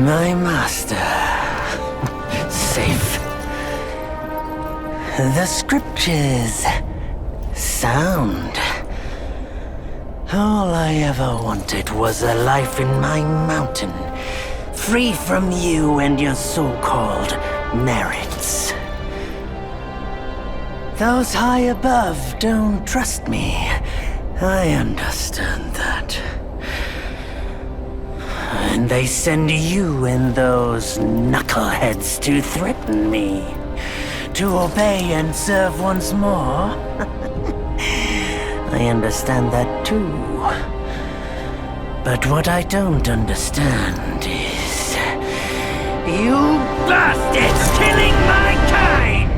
My master. Safe. The scriptures. Sound. All I ever wanted was a life in my mountain, free from you and your so-called merits. Those high above don't trust me. I understand that. And they send you and those knuckleheads to threaten me. To obey and serve once more. I understand that too. But what I don't understand is... you bastards killing my kind!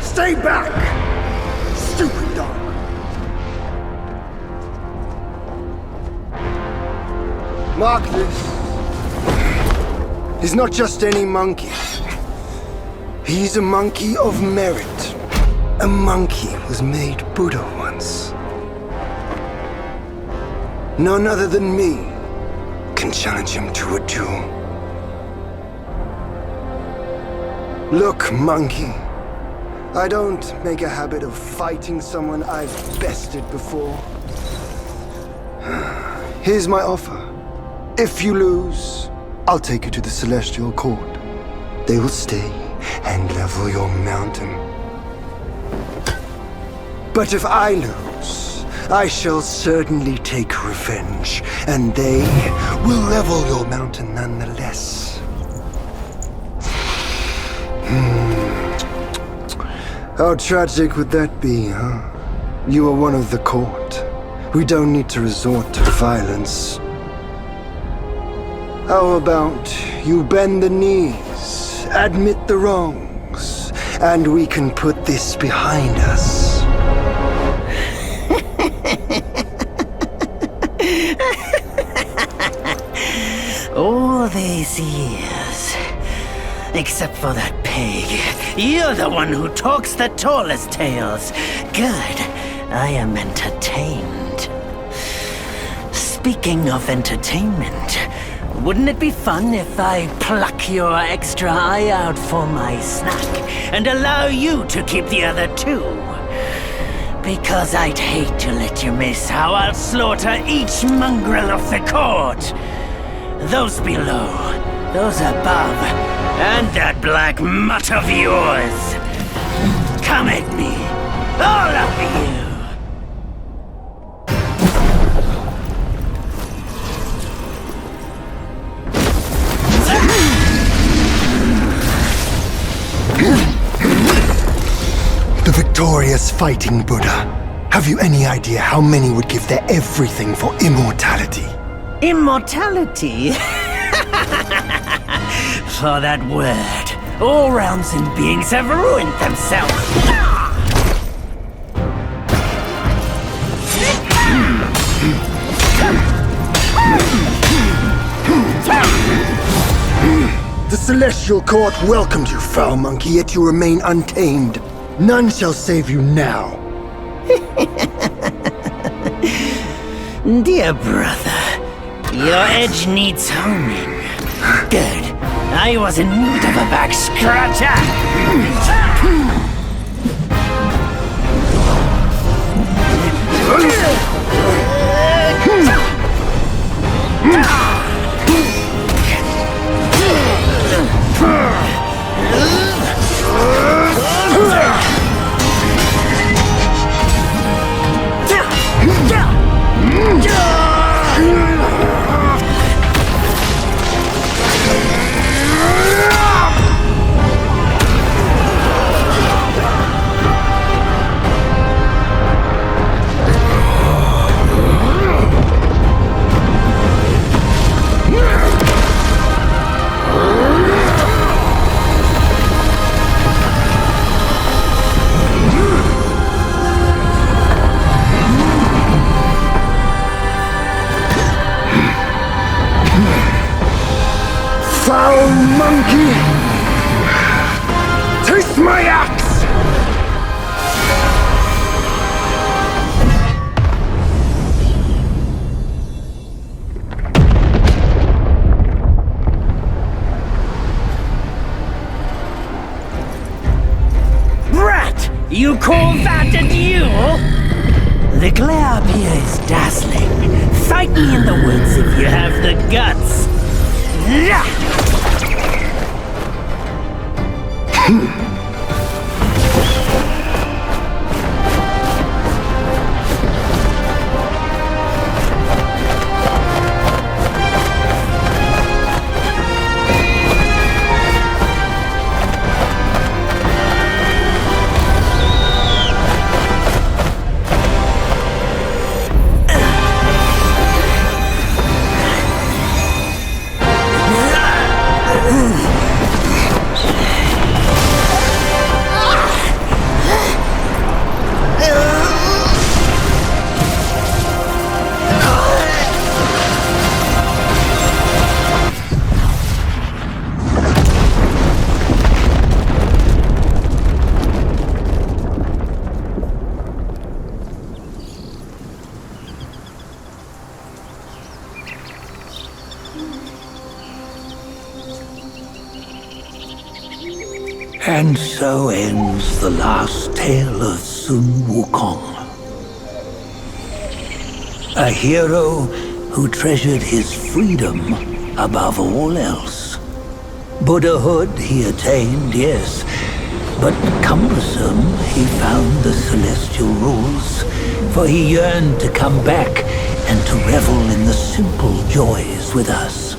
Stay back! Stupid dog! Mark this. He's not just any monkey. He's a monkey of merit. A monkey was made Buddha once. None other than me can challenge him to a duel. Look, monkey. I don't make a habit of fighting someone I've bested before. Here's my offer. If you lose, I'll take you to the Celestial Court. They will stay and level your mountain. But if I lose, I shall certainly take revenge, and they will level your mountain nonetheless. How tragic would that be, huh? You are one of the court. We don't need to resort to violence. How about you bend the knees, admit the wrongs, and we can put this behind us. All these years, except for that pig, you're the one who talks the tallest tales. Good, I am entertained. Speaking of entertainment, wouldn't it be fun if I pluck your extra eye out for my snack and allow you to keep the other two? Because I'd hate to let you miss how I'll slaughter each mongrel of the court. Those below, those above, and that black mutt of yours. Come at me, all of you. The victorious fighting Buddha. Have you any idea how many would give their everything for immortality? Immortality? For that word, all realms and beings have ruined themselves. The Celestial Court welcomed you, foul monkey, yet you remain untamed. None shall save you now. Dear brother, your edge needs homing. Good. I was in need of a back scratcher. foul monkey! Taste my axe! Brat! You call that a duel? The glare up here is dazzling. Fight me in the woods if you have the guts. And so ends the last tale of Sun Wukong. A hero who treasured his freedom above all else. Buddhahood he attained, yes, but cumbersome he found the celestial rules, for he yearned to come back and to revel in the simple joys with us.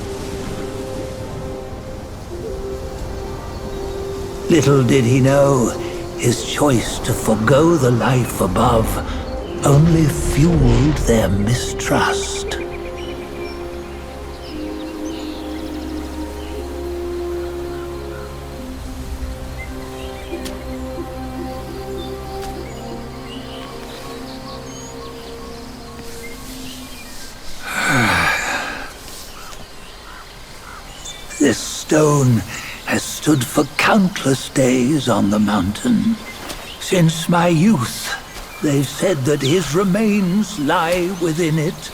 Little did he know, his choice to forgo the life above only fueled their mistrust. This stone has stood for countless days on the mountain. Since my youth, they've said that his remains lie within it.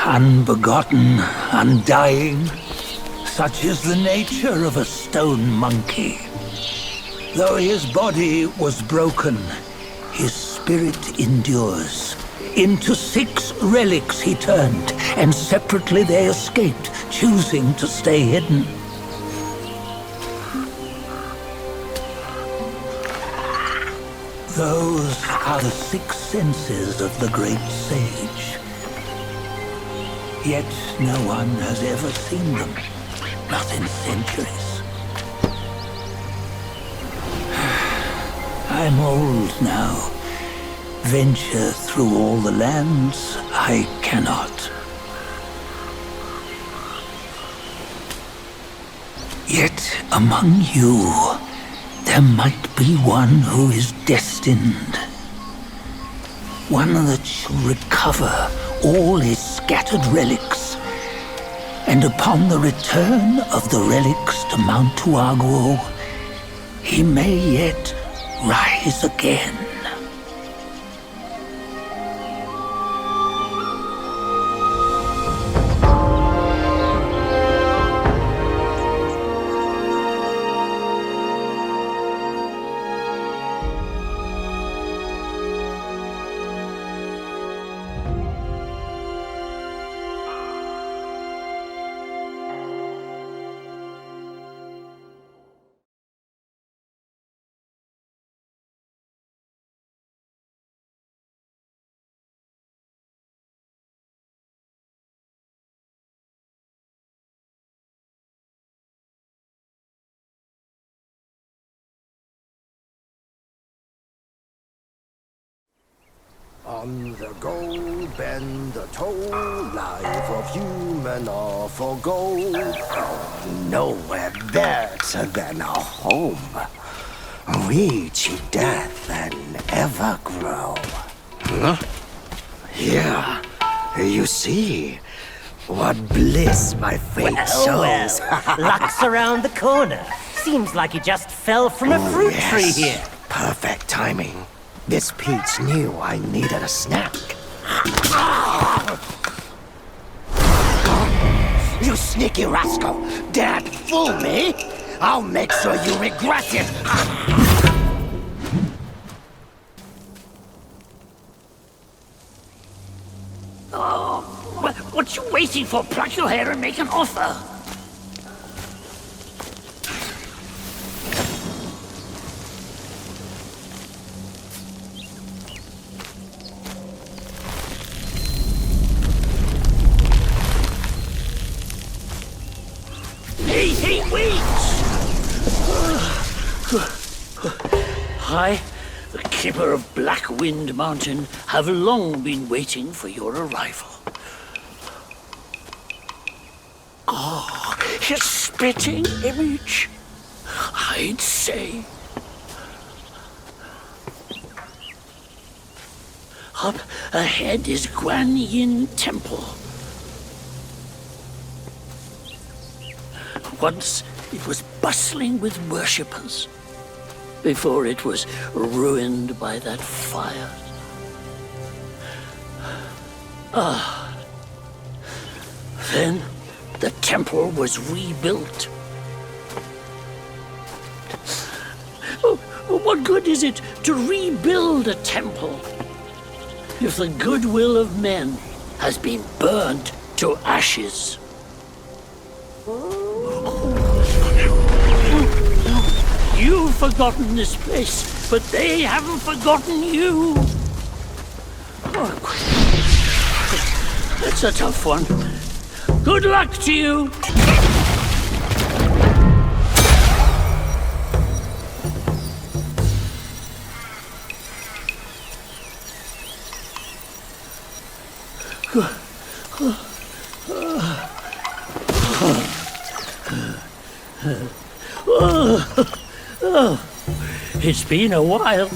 Unbegotten, undying, such is the nature of a stone monkey. Though his body was broken, his spirit endures. Into 6 relics he turned, and separately they escaped, choosing to stay hidden. Those are the 6 senses of the great sage. Yet no one has ever seen them, not in centuries. I'm old now. Venture through all the lands I cannot. Yet among you, there might be one who is destined. One that shall recover all his scattered relics. And upon the return of the relics to Mount Tuaguo, he may yet rise again. On the go, bend the toe, life of human are for gold. Nowhere better than a home. Reach death and ever grow. Here, You see, what bliss my fate shows. Luck's around the corner. Seems like he just fell from a fruit tree here. Perfect timing. This peach knew I needed a snack. You sneaky rascal! Dare to fool me? I'll make sure you regret it! What you waiting for? Pluck your hair and make an offer. Hey, wait! I, the keeper of Black Wind Mountain, have long been waiting for your arrival. His spitting image, I'd say. Up ahead is Guan Yin Temple. Once it was bustling with worshippers, before it was ruined by that fire. Then the temple was rebuilt. What good is it to rebuild a temple if the goodwill of men has been burnt to ashes? You've forgotten this place, but they haven't forgotten you. That's a tough one. Good luck to you! It's been a while,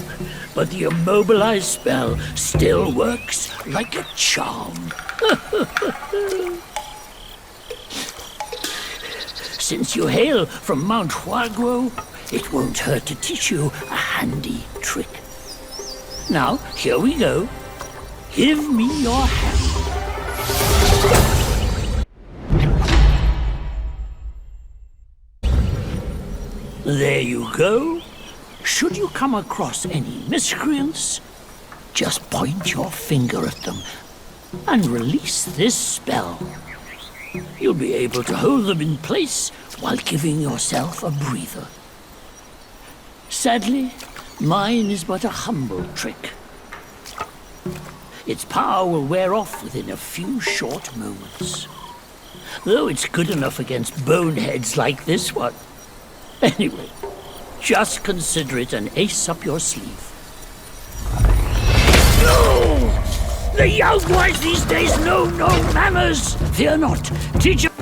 but the immobilized spell still works like a charm. Since you hail from Mount Huaguo, it won't hurt to teach you a handy trick. Now, here we go. Give me your hand. There you go. Should you come across any miscreants, just point your finger at them and release this spell. You'll be able to hold them in place while giving yourself a breather. Sadly, mine is but a humble trick. Its power will wear off within a few short moments. Though it's good enough against boneheads like this one. Anyway, just consider it an ace up your sleeve. No! The young boys these days know no manners! Fear not, teach them.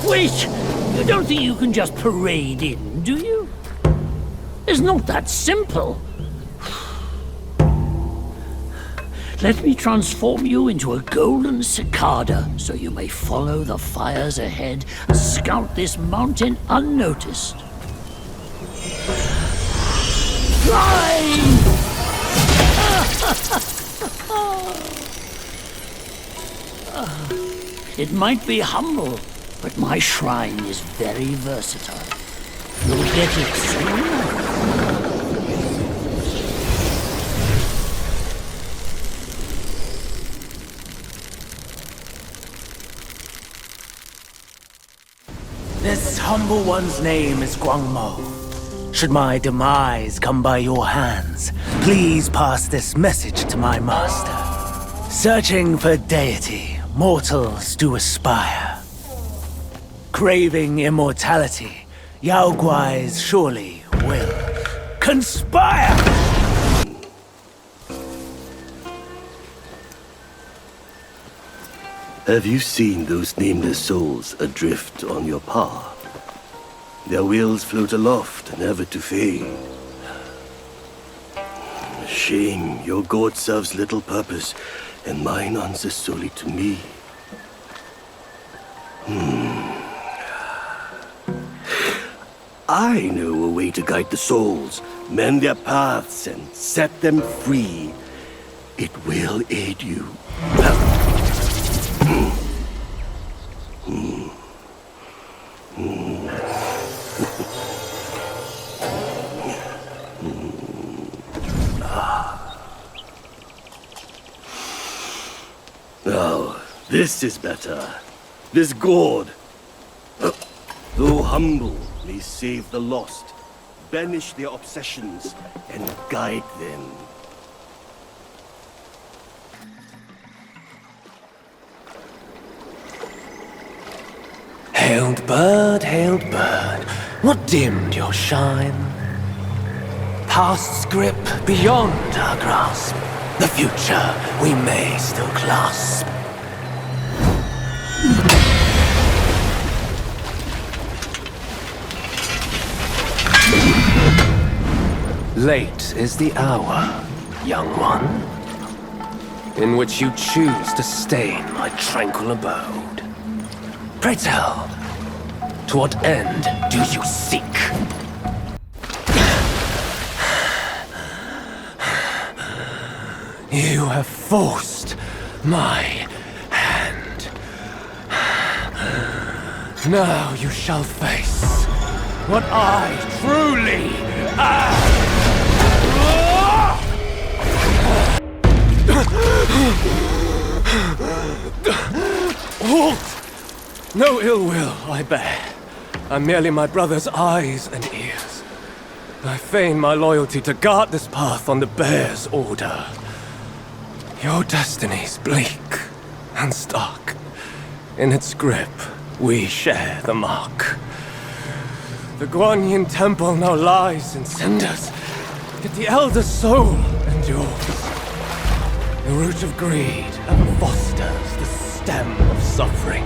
Wait! You don't think you can just parade in, do you? It's not that simple. Let me transform you into a golden cicada so you may follow the fires ahead and scout this mountain unnoticed. Fly! It might be humble, but my shrine is very versatile. You'll get it soon. humble one's name is Guangmo. Should my demise come by your hands, please pass this message to my master. Searching for deity, mortals do aspire. Craving immortality, Yao Guais surely will conspire! Have you seen those nameless souls adrift on your path? Their wheels float aloft, never to fade. Shame, your god serves little purpose, and mine answers solely to me. I know a way to guide the souls, mend their paths, and set them free. It will aid you. Now, this is better. This gourd, though humble, may save the lost, banish their obsessions, and guide them. Hailed bird, what dimmed your shine? Past's grip beyond our grasp, the future we may still clasp. Late is the hour, young one, in which you choose to stain my tranquil abode. Pray tell, to what end do you seek? You have forced my hand. Now you shall face what I truly am. Halt! No ill will I bear. I'm merely my brother's eyes and ears. I feign my loyalty to guard this path on the bear's order. Your destiny's bleak and stark. In its grip, we share the mark. The Guanyin temple now lies in cinders, yet the elder soul endures. The root of greed ever fosters the stem of suffering.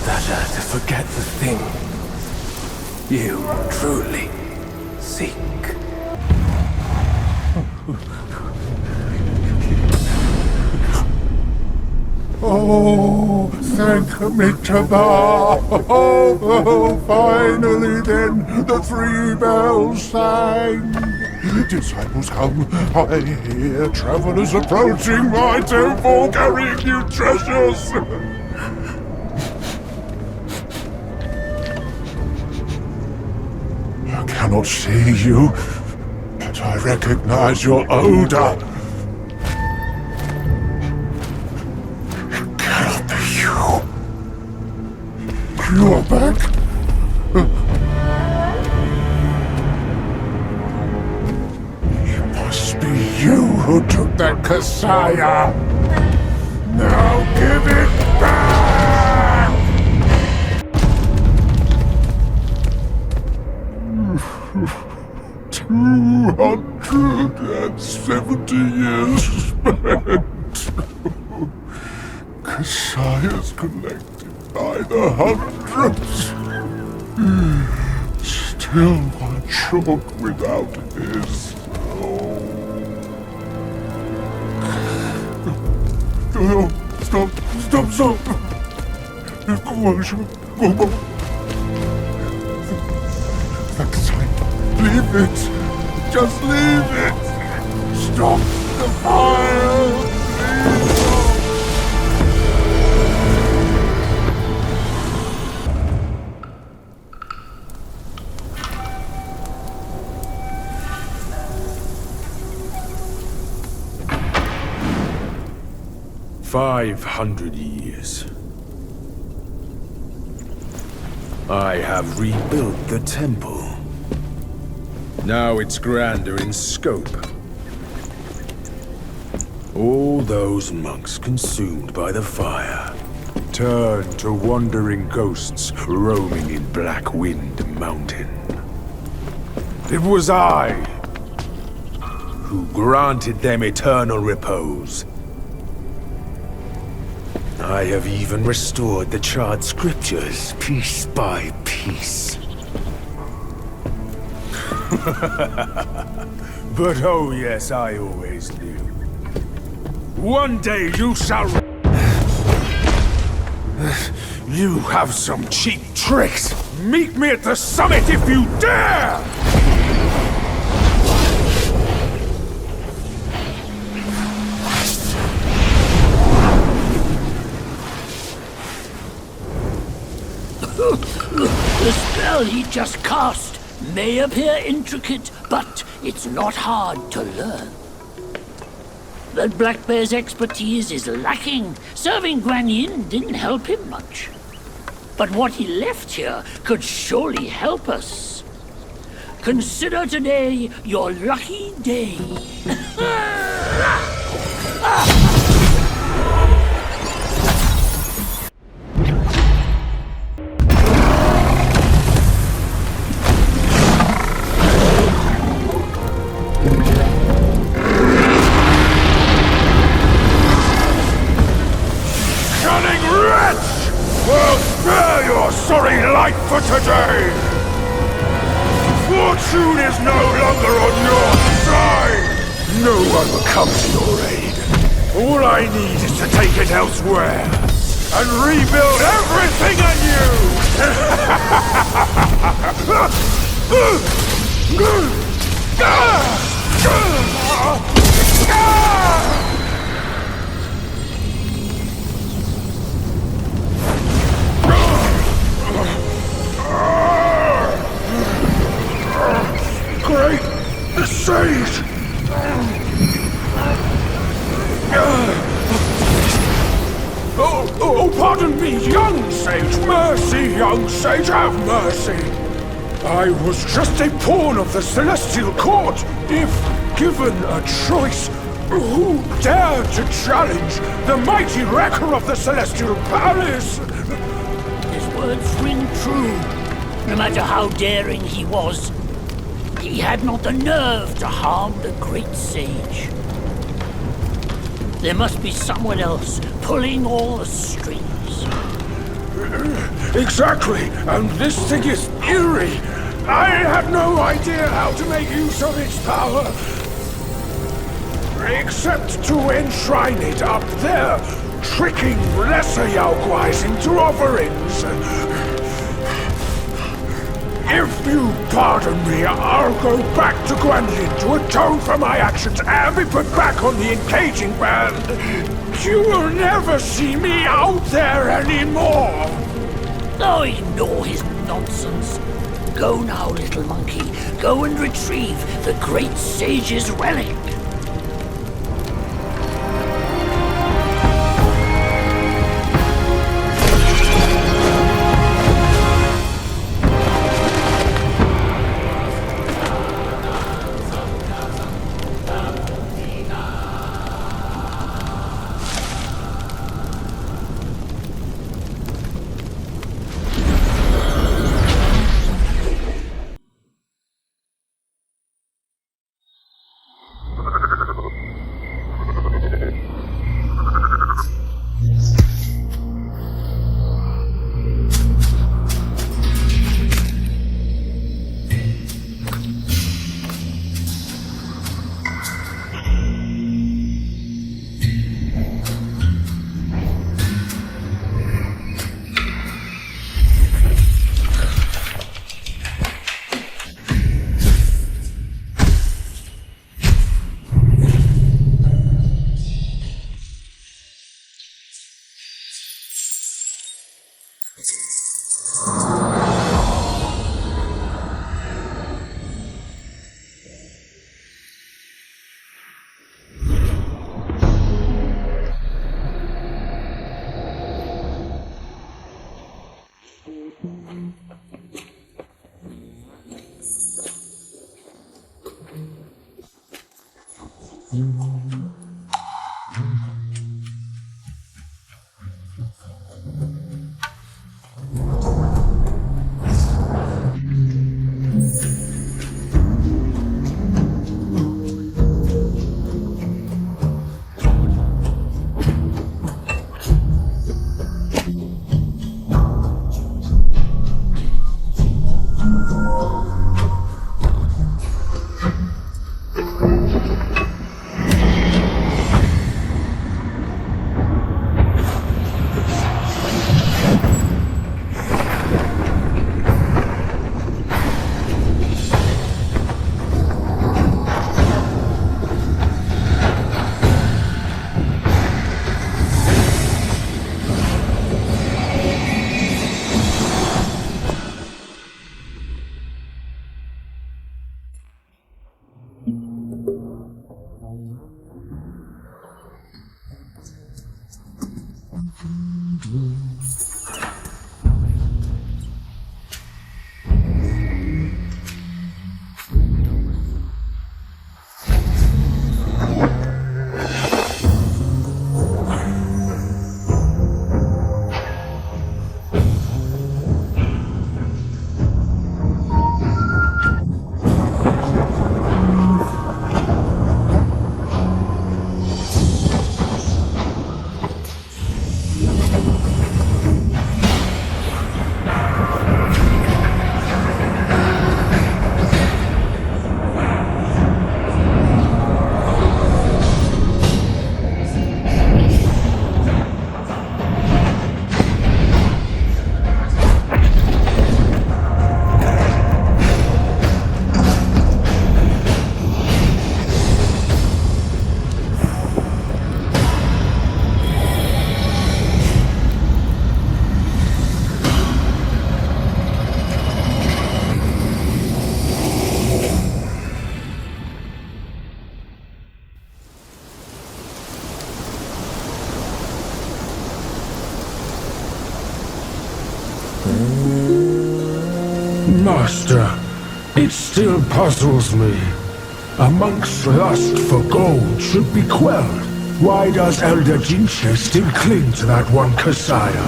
Better to forget the thing you truly seek. Oh, thank me to oh, finally then the 3 bells sang. Disciples come, I hear travelers approaching my temple carrying new treasures. I cannot see you, but I recognize your odor. It cannot be you. You're back? You who took that Kasaya! Now give it back! 270 years spent. Kasaya's collected by the hundreds. Still one short without his. No, stop! Leave it! Just leave it! Stop the fire! Please. 500 years. I have rebuilt the temple. Now it's grander in scope. All those monks consumed by the fire turned to wandering ghosts roaming in Black Wind Mountain. It was I who granted them eternal repose. I have even restored the charred scriptures piece by piece. But oh yes, I always knew. One day you shall... You have some cheap tricks! Meet me at the summit if you dare! The spell he just cast may appear intricate, but it's not hard to learn. But Black Bear's expertise is lacking. Serving Guan Yin didn't help him much. But what he left here could surely help us. Consider today your lucky day. Sorry light for today! Fortune is no longer on your side! No one will come to your aid. All I need is to take it elsewhere and rebuild everything anew! Great sage! Oh, pardon me, young sage! Mercy, young sage, have mercy! I was just a pawn of the Celestial Court. If given a choice, who dared to challenge the mighty wrecker of the Celestial Palace? His words ring true. No matter how daring he was, he had not the nerve to harm the great sage. There must be someone else pulling all the strings. Exactly, and this thing is eerie. I had no idea how to make use of its power. Except to enshrine it up there, tricking lesser Yaoguais into offerings. If you pardon me, I'll go back to Guan Yin to atone for my actions and be put back on the encaging band. You will never see me out there anymore! Oh, ignore his nonsense. Go now, little monkey. Go and retrieve the great sage's relic. Master, it still puzzles me. A monk's lust for gold should be quelled. Why does Elder Jinche still cling to that one Kasaya?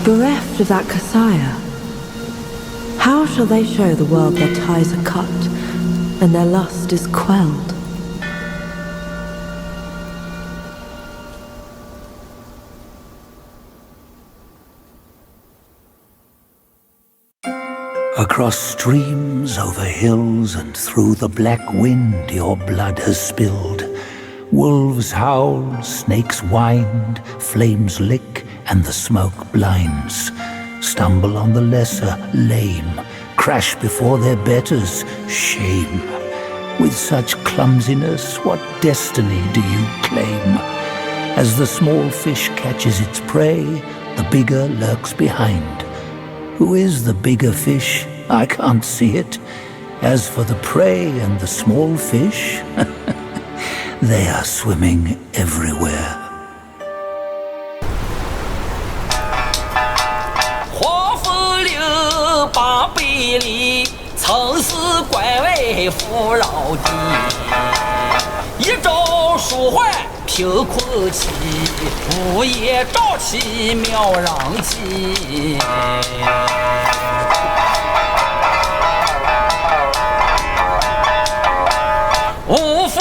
Bereft of that Kasaya, how shall they show the world their ties are cut and their lust is quelled? Across streams, over hills, and through the black wind your blood has spilled. Wolves howl, snakes wind, flames lick, and the smoke blinds. Stumble on the lesser, lame, crash before their betters, shame. With such clumsiness, what destiny do you claim? As the small fish catches its prey, the bigger lurks behind. Who is the bigger fish? I can't see it. As for the prey and the small fish, they are swimming everywhere. 华府六八百里，曾是关外富饶地。一朝蜀汉平困期，无业朝气渺攘气。无父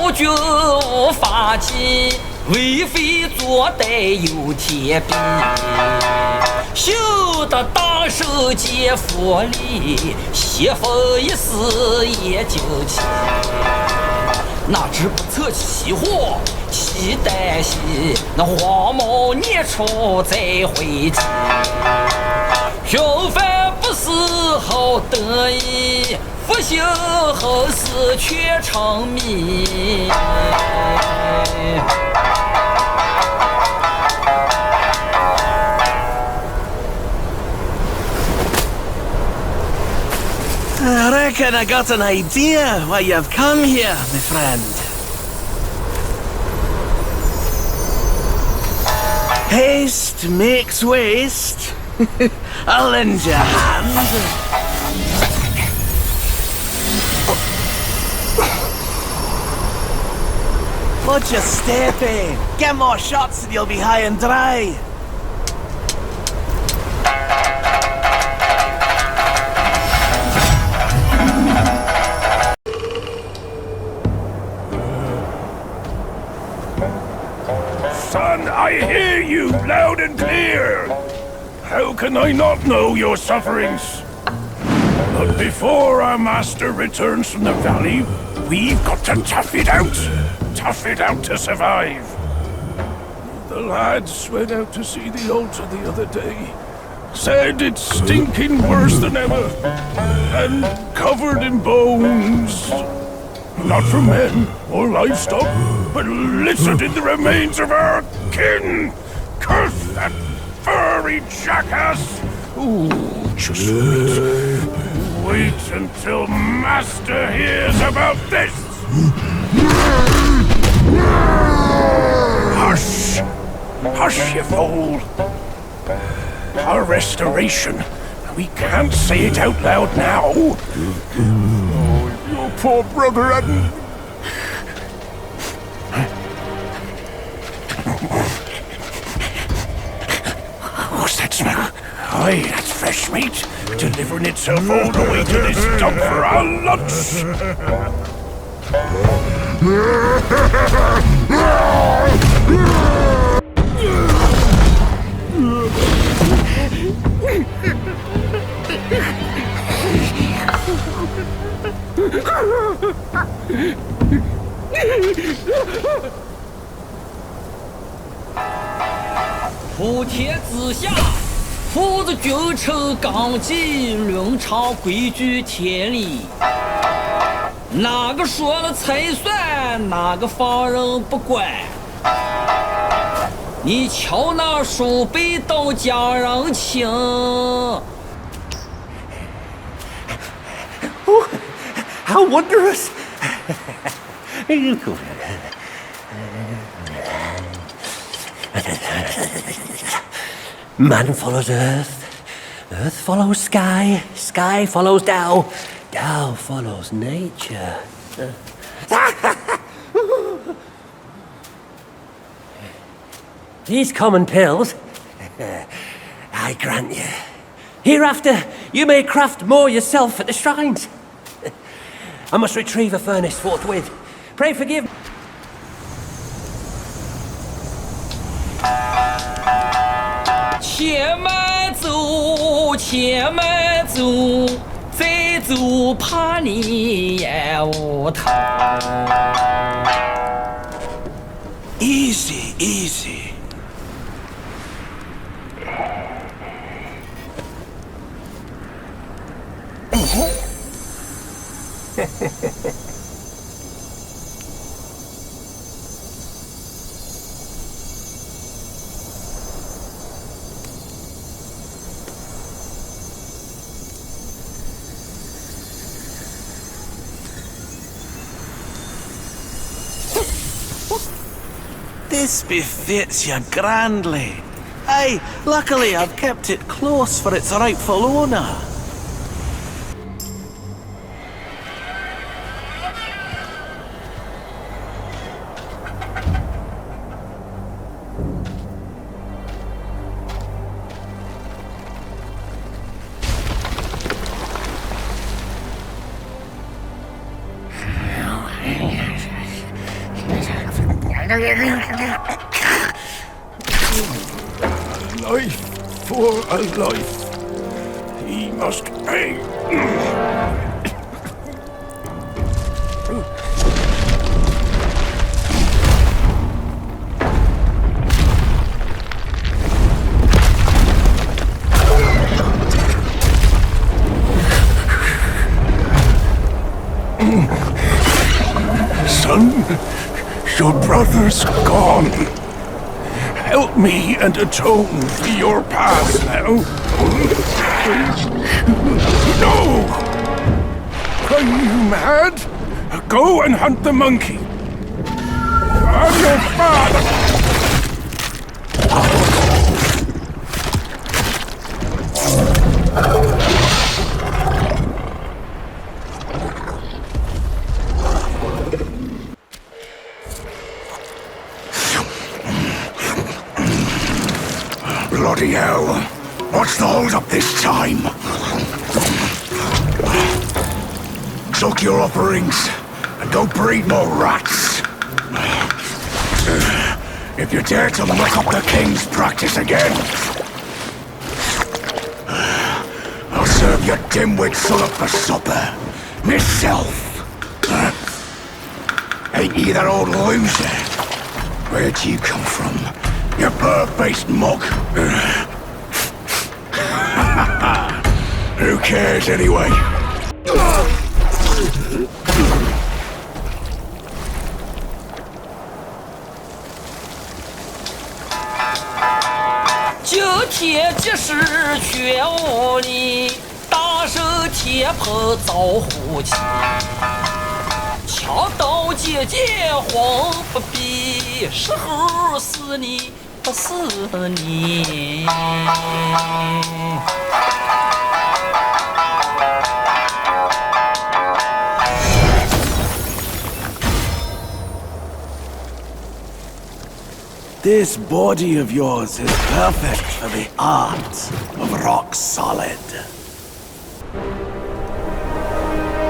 无君无法纪，为非作歹有天庇。修得大圣皆佛力，邪风一丝也惊奇。哪知不测其祸，其旦夕，那荒漠孽畜再回击。平凡不是好得意，复兴后世却成谜。I reckon I got an idea why you've come here, my friend. Haste makes waste. I'll lend you a hand. just step in. Get more shots and you'll be high and dry. Son, I hear you loud and clear. How can I not know your sufferings? But before our master returns from the valley, we've got to tough it out. Tough it out to survive. The lads went out to see the altar the other day. Said it's stinking worse than ever. And covered in bones. Not from men or livestock, but littered in the remains of our kin. Curse that furry jackass! Ooh, just wait. Wait until Master hears about this! Hush! Hush, you fool! Our restoration. We can't say it out loud now. Your poor brother hadn't... What's that smell? Aye, that's fresh meat. Delivering itself all the way to this dump for our lunch.普天之下，父子君臣纲纪，伦常规矩天理。哪个说了才算，哪个放任不管？你瞧那鼠辈都家人情。How wondrous! Man follows earth, earth follows sky, sky follows Tao, Tao follows nature. These common pills, I grant you. Hereafter, you may craft more yourself at the shrines. I must retrieve a furnace forthwith. Pray forgive me. 且慢走，且慢走，再走怕你也无头。Easy, easy. This befits you grandly. Aye, luckily I've kept it close for its rightful owner. Life for a life. He must pay. Son, your brother's gone. Help me and atone for your past now. No! Are you mad? Go and hunt the monkey. I'm your father! hell! What's the hold up this time? Suck your offerings and go breed more rats. If you dare to muck up the king's practice again, I'll serve your dimwit son up for supper. Myself. Ain't you that old loser? Where'd you come from? You bird-faced mug. Who cares anyway?九天即时全无力，大圣天蓬造虎旗。枪刀剑剑黄不比，时候死你不死你。This body of yours is perfect for the art of rock solid.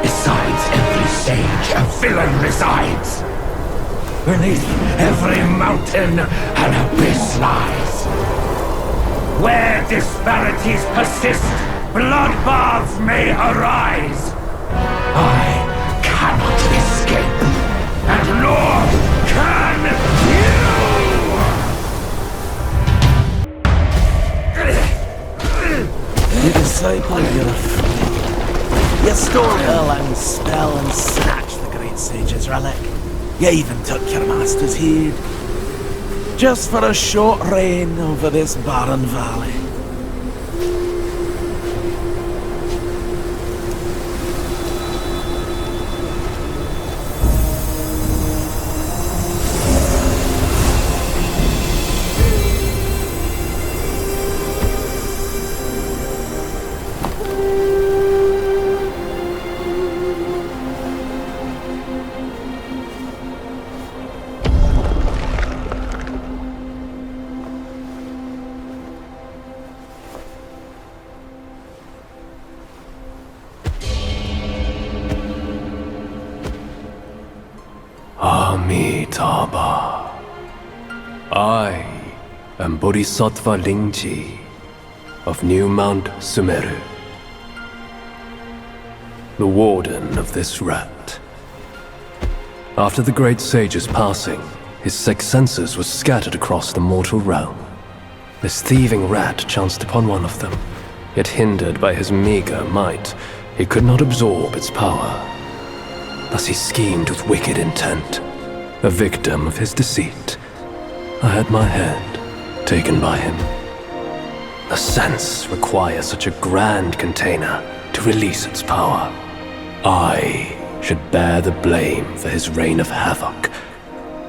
Besides every sage, a villain resides. Beneath every mountain, an abyss lies. Where disparities persist, bloodbaths may arise. I cannot escape, and nor can you! You disciple, you're a fool. You stole her long spell and snatched the great sage's relic. You even took your master's heed. Just for a short reign over this barren valley. Amitabha. I am Bodhisattva Lingji of New Mount Sumeru, the warden of this rat. After the great sage's passing, his sixth senses were scattered across the mortal realm. This thieving rat chanced upon one of them, yet hindered by his meager might, he could not absorb its power. Thus he schemed with wicked intent. A victim of his deceit, I had my head taken by him. The sense requires such a grand container to release its power. I should bear the blame for his reign of havoc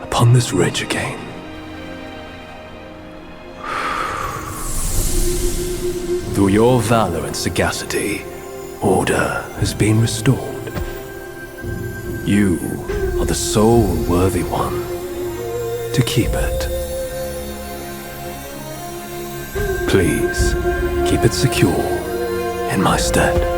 upon this ridge again. Through your valor and sagacity, order has been restored. You are the sole worthy one to keep it. Please, keep it secure in my stead.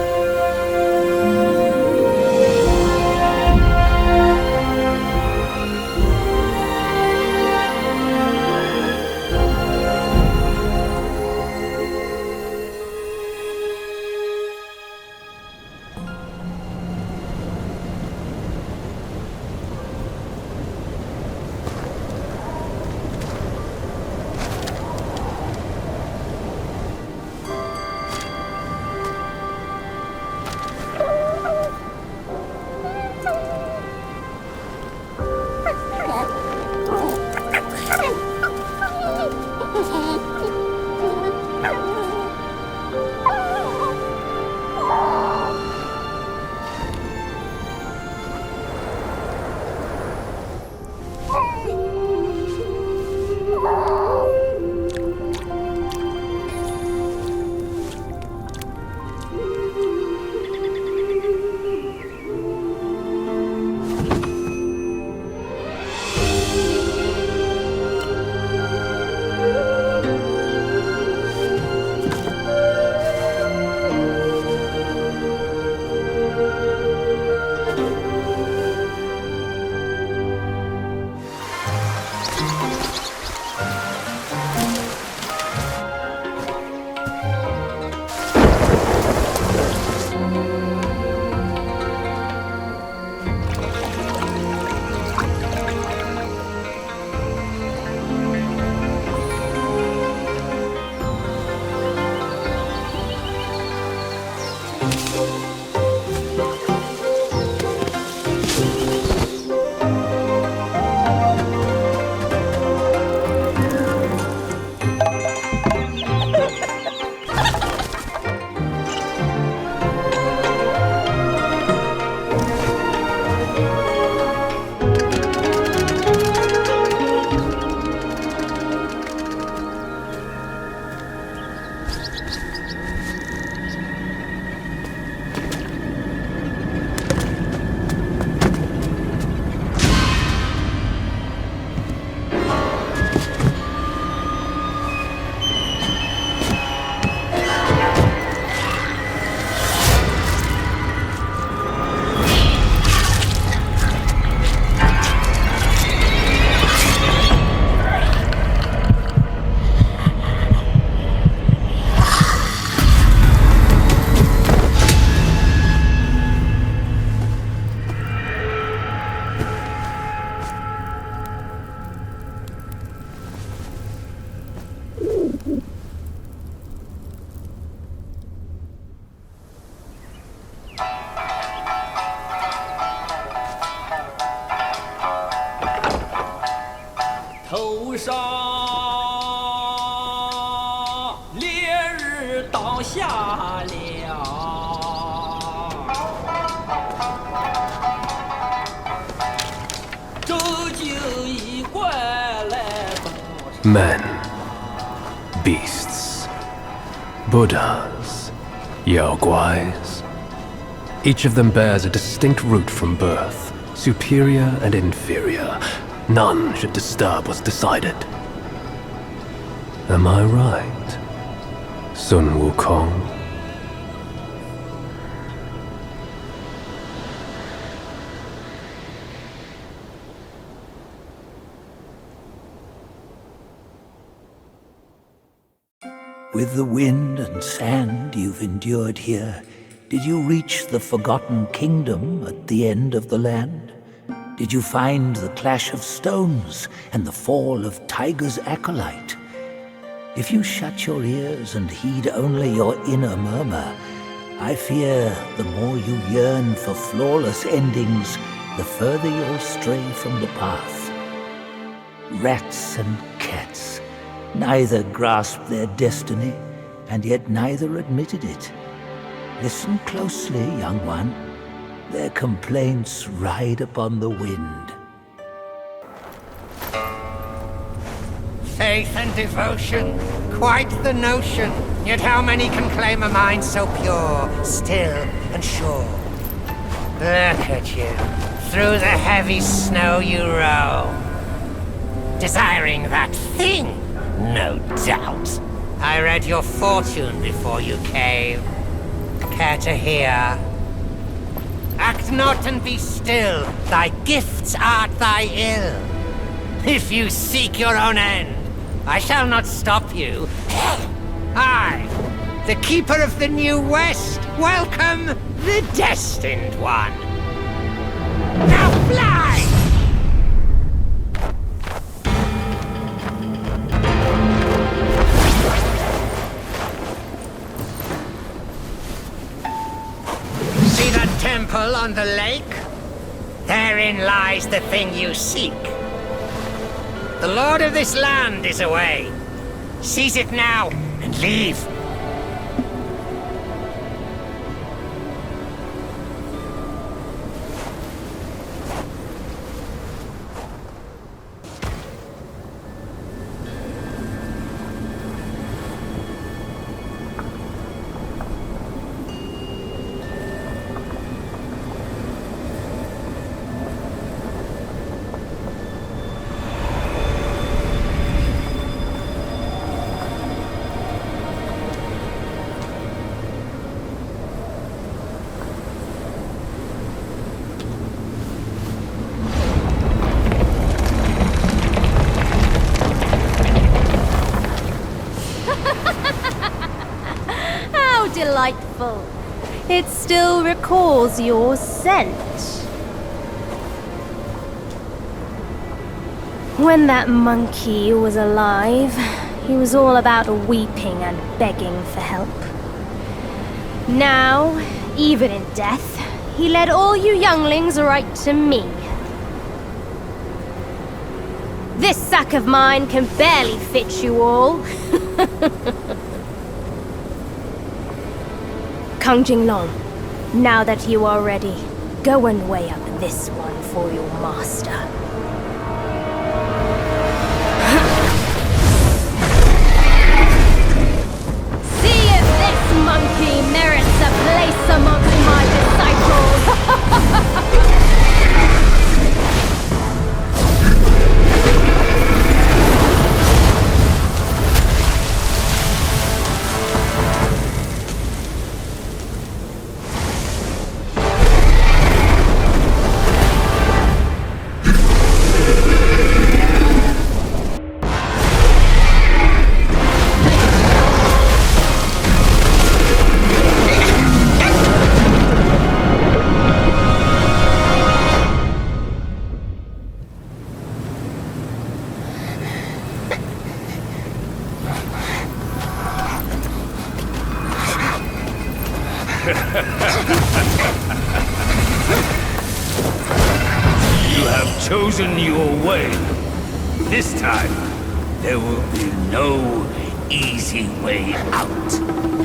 上，烈日当下了。周经一贯来到。Men, beasts, Buddhas, Yaoguais. Each of them bears a distinct root from birth, superior and inferior. None should disturb what's decided. Am I right, Sun Wukong? With the wind and sand you've endured here, did you reach the forgotten kingdom at the end of the land? Did you find the clash of stones and the fall of Tiger's acolyte? If you shut your ears and heed only your inner murmur, I fear the more you yearn for flawless endings, the further you'll stray from the path. Rats and cats, neither grasped their destiny, and yet neither admitted it. Listen closely, young one. Their complaints ride upon the wind. Faith and devotion, quite the notion. Yet how many can claim a mind so pure, still and sure? Look at you. Through the heavy snow you roam. Desiring that thing, no doubt. I read your fortune before you came. Care to hear? Act not and be still. Thy gifts art thy ill. If you seek your own end, I shall not stop you. I, the Keeper of the New West, welcome the Destined One. Now fly! See that temple on the lake? Therein lies the thing you seek. The lord of this land is away. Seize it now and leave. Delightful. It still recalls your scent. When that monkey was alive, he was all about weeping and begging for help. Now, even in death, he led all you younglings right to me. This sack of mine can barely fit you all. Kang Jinglong, now that you are ready, go and weigh up this one for your master. See if this monkey merits a place amongst my disciples! You have chosen your way. This time, There will be no easy way out.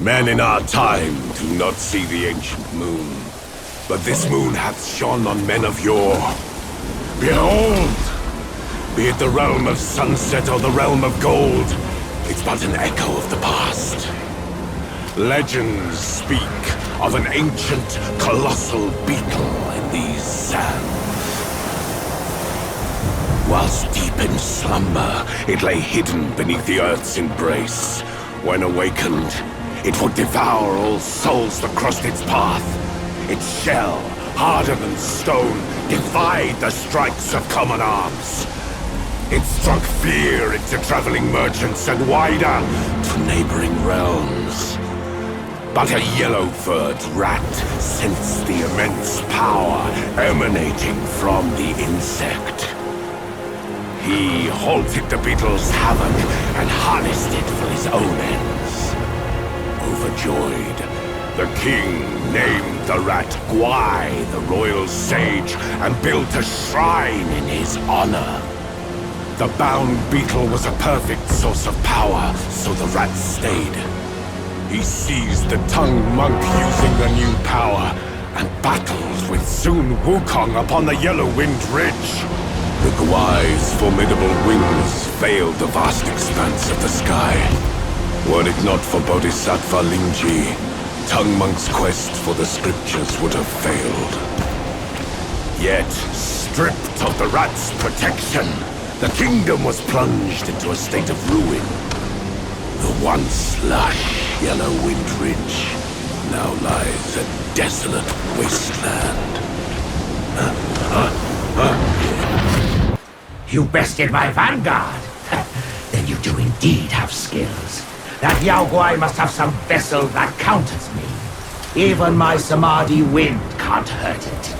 Men in our time do not see the ancient moon, but this moon hath shone on men of yore. Behold! Be it the realm of sunset or the realm of gold, it's but an echo of the past. Legends speak of an ancient, colossal beetle in these sands. Whilst deep in slumber, it lay hidden beneath the earth's embrace. When awakened, it would devour all souls that crossed its path. Its shell, harder than stone, defied the strikes of common arms. It struck fear into traveling merchants and wider to neighboring realms. But a yellow-furred rat sensed the immense power emanating from the insect. He halted the beetle's havoc and harnessed it for his own ends. Overjoyed, the king named the rat Gwai, the royal sage, and built a shrine in his honor. The bound beetle was a perfect source of power, so the rat stayed. He seized the tongue monk using the new power, and battled with Soon Wukong upon the Yellow-Wind Ridge. The Gwai's formidable wings veiled the vast expanse of the sky. Were it not for Bodhisattva Lingji, Tongue Monk's quest for the scriptures would have failed. Yet, stripped of the rat's protection, the kingdom was plunged into a state of ruin. The once lush Yellow-Wind Ridge now lies a desolate wasteland. You bested my vanguard! Then you do indeed have skills. That Yao Guai must have some vessel that counters me. Even my Samadhi wind can't hurt it.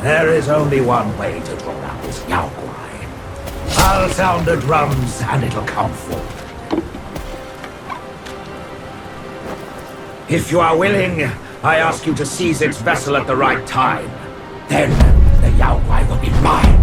There is only one way to draw out this Yao Guai. I'll sound the drums and it'll come forward. If you are willing, I ask you to seize its vessel at the right time. Then the Yao Guai will be mine.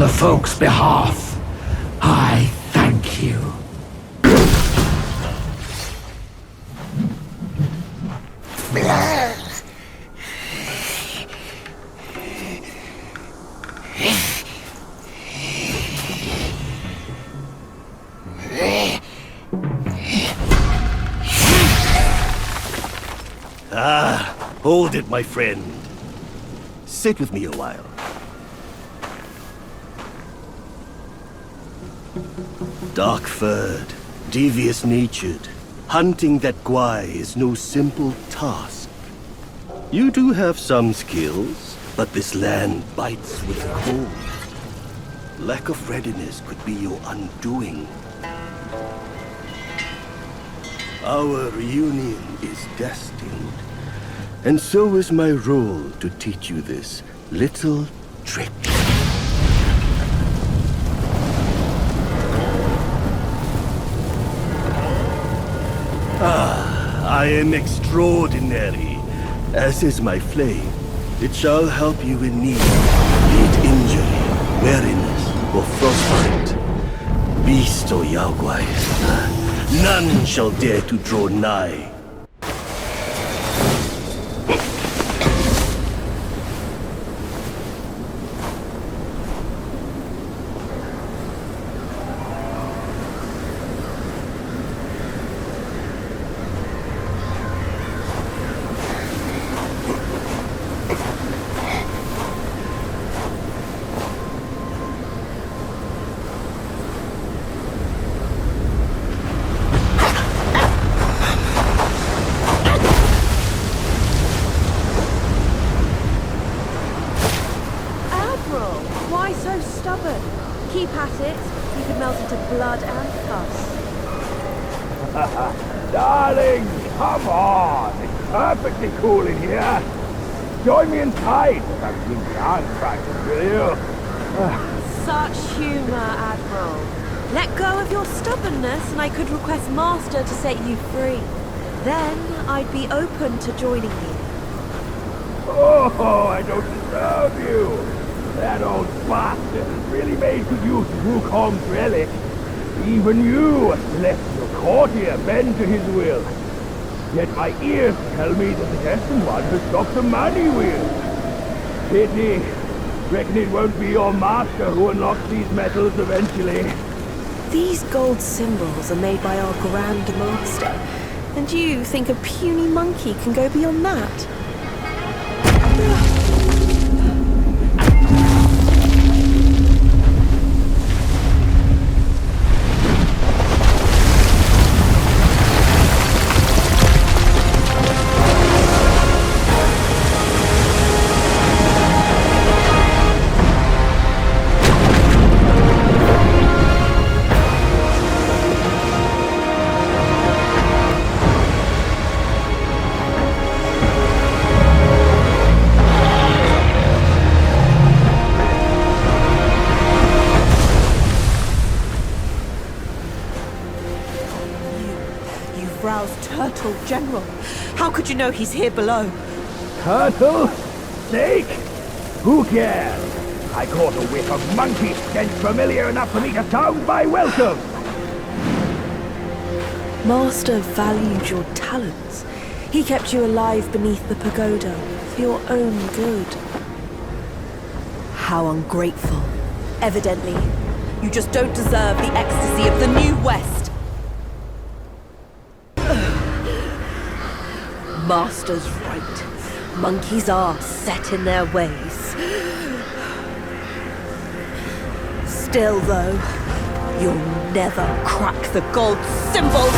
the folk's behalf, I thank you. Hold it, my friend. Sit with me a while. Dark-furred, devious-natured, hunting that Gwai is no simple task. You do have some skills, but this land bites with cold. Lack of readiness could be your undoing. Our reunion is destined. And so is my role to teach you this little trick. I am extraordinary, as is my flame. It shall help you in need, be it injury, weariness, or frostbite. Beast or Yaoguai, none shall dare to draw nigh. Keep at it. You could melt into blood and pus. Darling, come on. It's perfectly cool in here. Join me inside for some King dance practice, will you? Such humor, Admiral. Let go of your stubbornness and I could request Master to set you free. Then I'd be open to joining you. Oh, I don't deserve you. That old bastard really made good use of Wukong's relic. Even you, a celestial courtier, bend to his will. Yet my ears tell me that the destined one has stopped the money wheel. Pity. Reckon it won't be your master who unlocks these metals eventually. These gold symbols are made by our Grand Master. And you think a puny monkey can go beyond that? Turtle General. How could you know he's here below? Turtle? Snake? Who cares? I caught a whiff of monkey stench familiar enough for me to sound my welcome. Master valued your talents. He kept you alive beneath the pagoda for your own good. How ungrateful. Evidently, you just don't deserve the ecstasy of the New West. Master's right. Monkeys are set in their ways. Still, though, you'll never crack the gold symbols.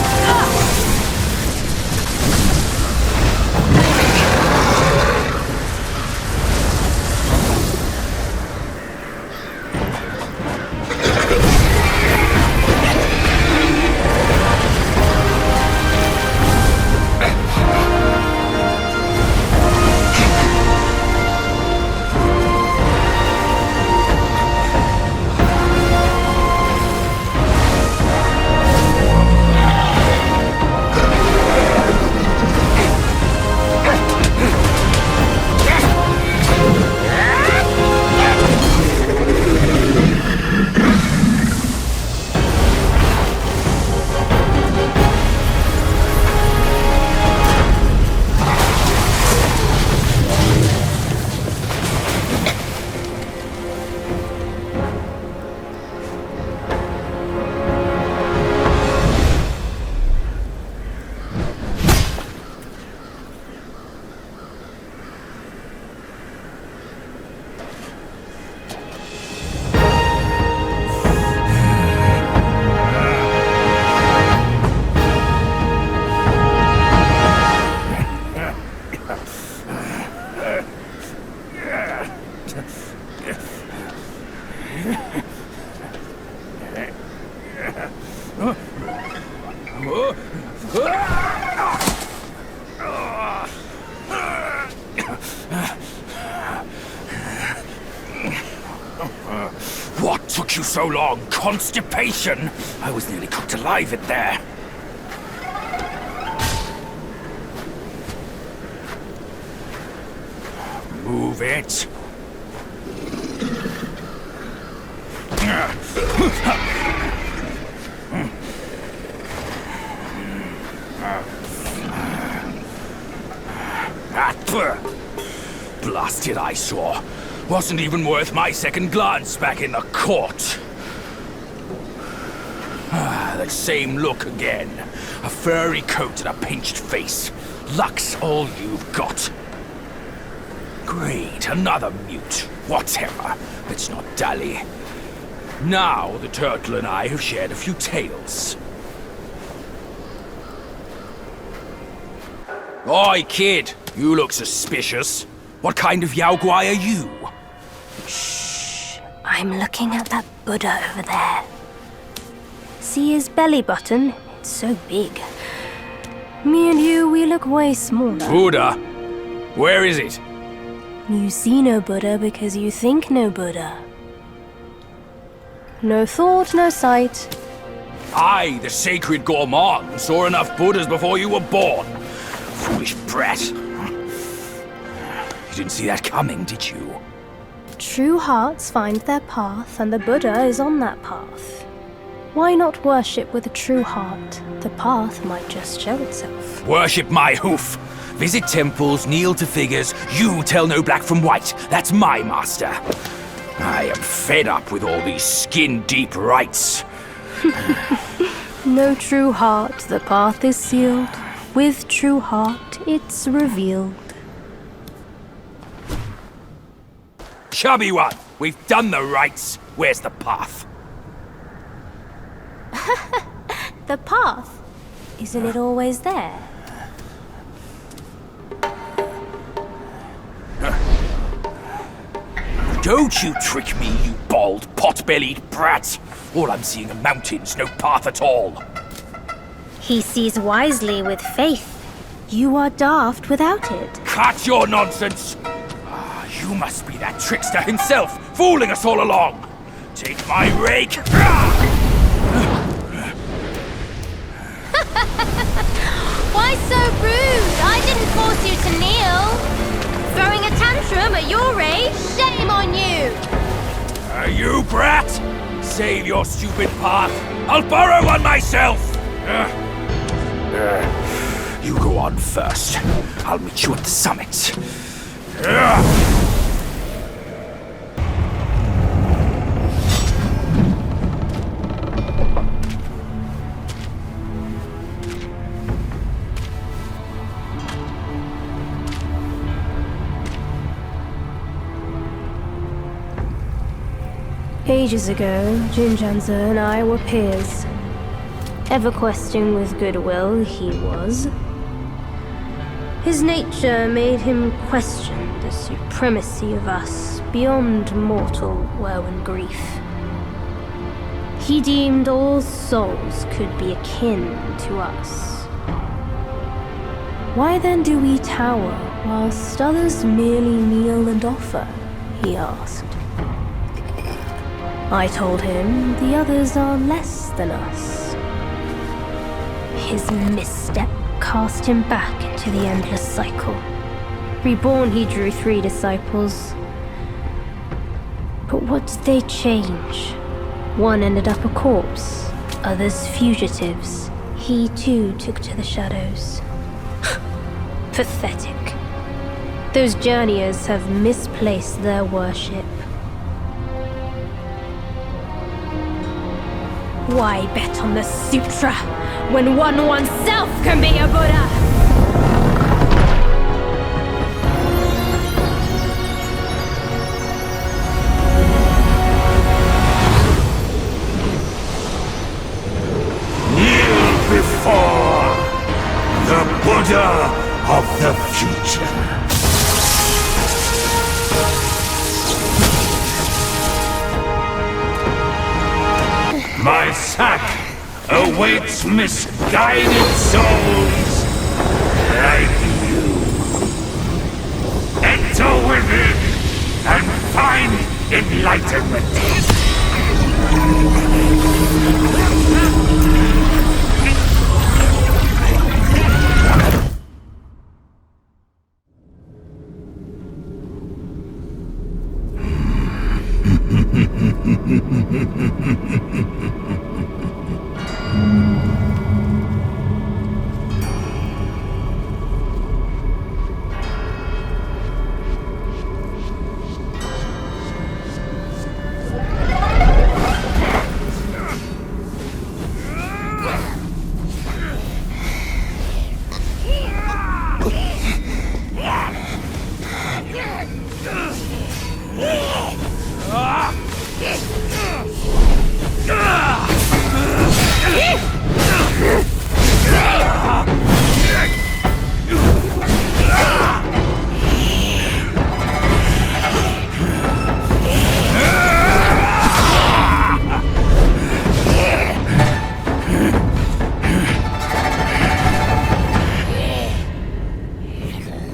What took you so long? Constipation? I was nearly cooked alive in there. Move it. Blasted eyesore. Wasn't even worth my second glance back in the court. That same look again. A furry coat and a pinched face. Luck's all you've got. Great, another mute. Whatever. Let's not dally. Now the turtle and I have shared a few tales. Oi, kid! You look suspicious. What kind of Yaoguai are you? Shh. I'm looking at that Buddha over there. See his belly button? It's so big. Me and you, we look way smaller. Buddha? Where is it? You see no Buddha because you think no Buddha. No thought, no sight. I, the sacred gourmand, saw enough Buddhas before you were born. Foolish brat. You didn't see that coming, did you? True hearts find their path, and the Buddha is on that path. Why not worship with a true heart? The path might just show itself. Worship my hoof. Visit temples, kneel to figures. You tell no black from white. That's my master. I am fed up with all these skin-deep rites. No true heart, the path is sealed. With true heart, it's revealed. Chubby one, we've done the rites. Where's the path? The path? Isn't it always there? Don't you trick me, you bald, pot-bellied brat! All I'm seeing are mountains, no path at all. He sees wisely with faith. You are daft without it. Cut your nonsense! You must be that trickster himself, fooling us all along! Take my rake! Why so rude? I didn't force you to kneel. Throwing a tantrum at your age? Shame on you! You brat! Save your stupid path! I'll borrow one myself! You go on first. I'll meet you at the summit. Ages ago, Jinjanzi and I were peers. Ever questing with goodwill, he was. His nature made him question the supremacy of us beyond mortal woe and grief. He deemed all souls could be akin to us. Why then do we tower whilst others merely kneel and offer? He asked. I told him the others are less than us. His misstep cast him back into the endless cycle. Reborn, he drew 3 disciples. But what did they change? One ended up a corpse, others fugitives. He too took to the shadows. Pathetic. Those journeyers have misplaced their worship. Why bet on the sutra when one oneself can be a Buddha? Kneel before the Buddha of the future. My sack awaits misguided souls like you. Enter within and find enlightenment.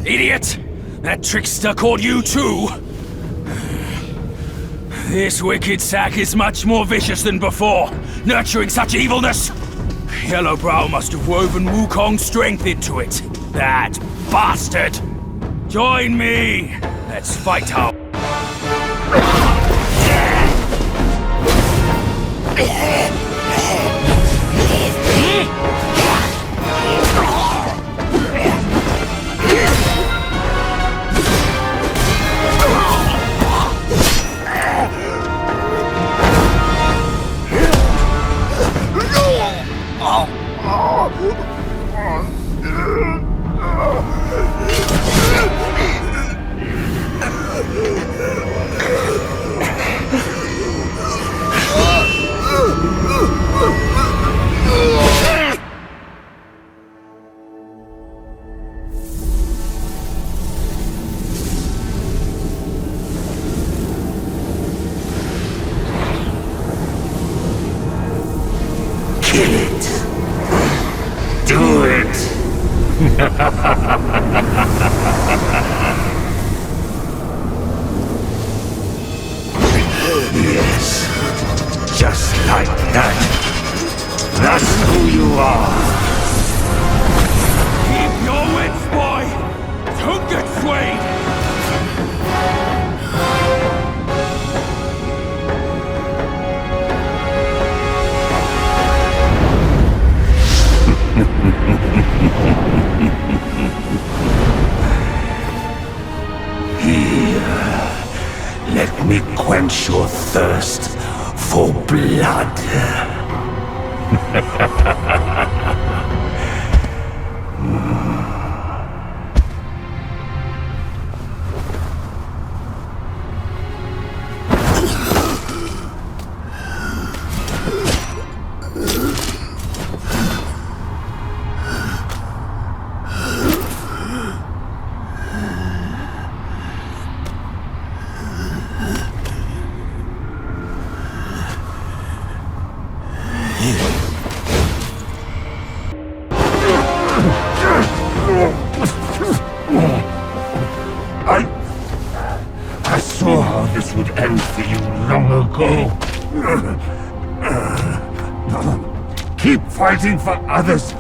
Idiot! That trickster called you too! This wicked sack is much more vicious than before, nurturing such evilness! Yellowbrow must have woven Wukong's strength into it. That bastard! Join me! Let's fight out! Kill it. Do it. Yes. Just like that. That's who you are. Keep your wits, boy! Don't get swayed! Here, let me quench your thirst for blood. I saw how this would end for you long ago. Keep fighting for others,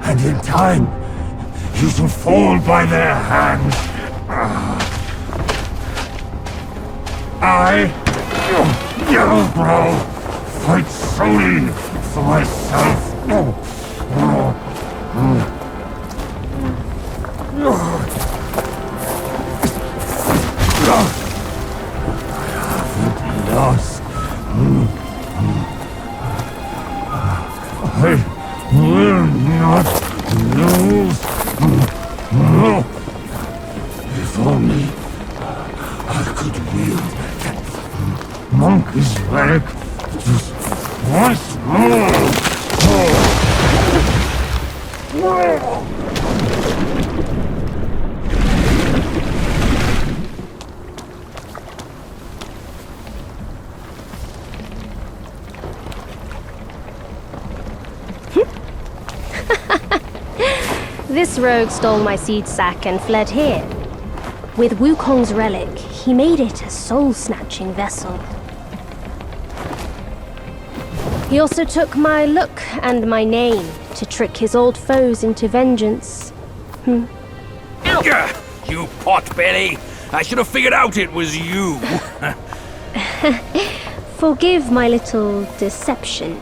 and in time, you shall fall by their hands. I, Yellowbrow, fight solely for myself. Lost. I will not lose. If only I could wield that monkey's leg just once more. This rogue stole my seed sack and fled here. With Wukong's relic, he made it a soul-snatching vessel. He also took my look and my name to trick his old foes into vengeance. You potbelly! I should have figured out it was you! Forgive my little deception.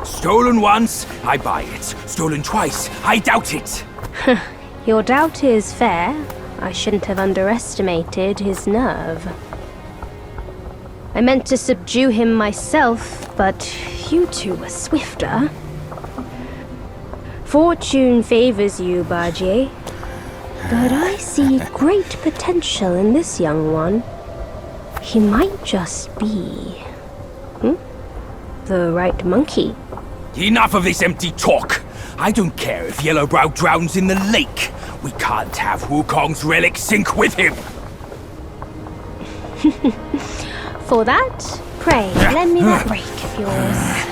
Stolen once, I buy it. Stolen twice, I doubt it. Your doubt is fair. I shouldn't have underestimated his nerve. I meant to subdue him myself, but you two were swifter. Fortune favors you, Bajie. But I see great potential in this young one. He might just be... the right monkey. Enough of this empty talk! I don't care if Yellowbrow drowns in the lake. We can't have Wukong's relic sink with him! For that, pray, lend me that rake of yours.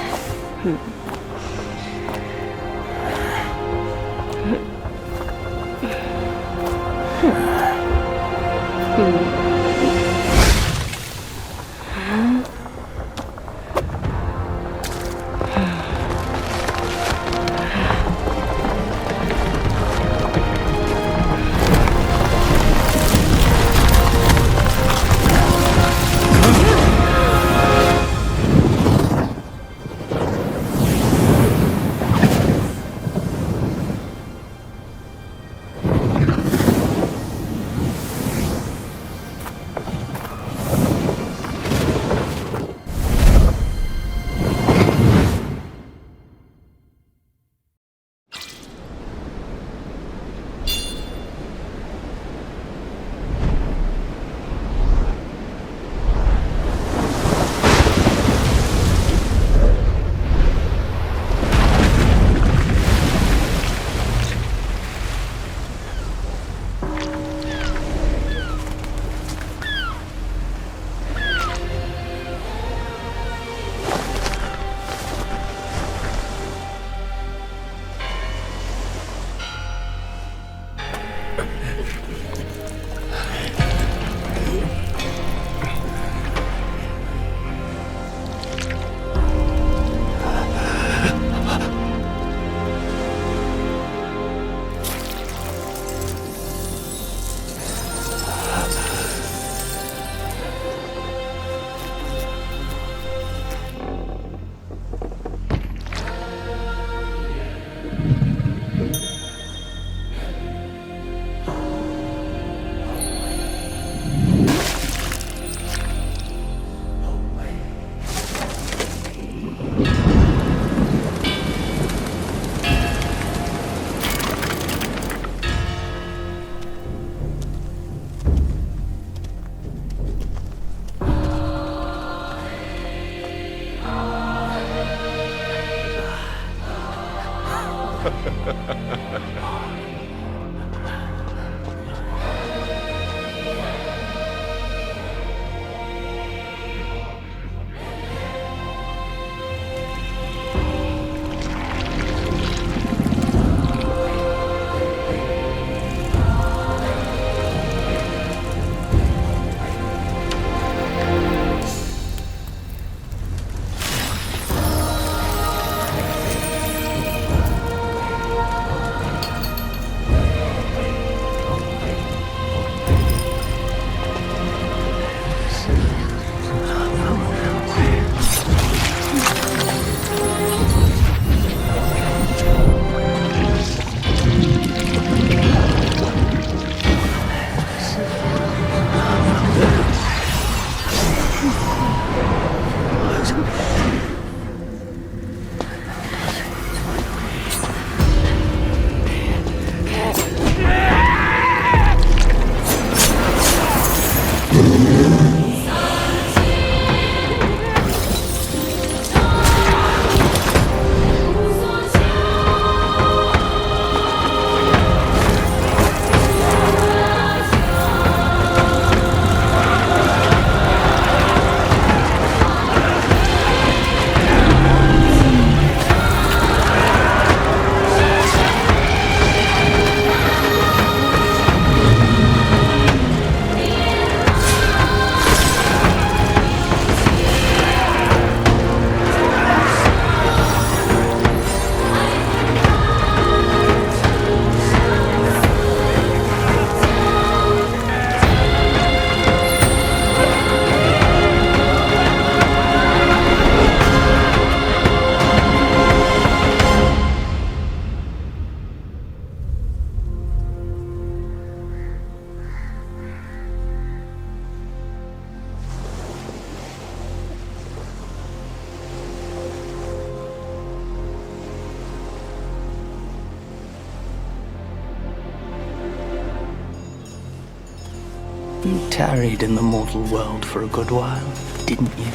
tarried in the mortal world for a good while, didn't you?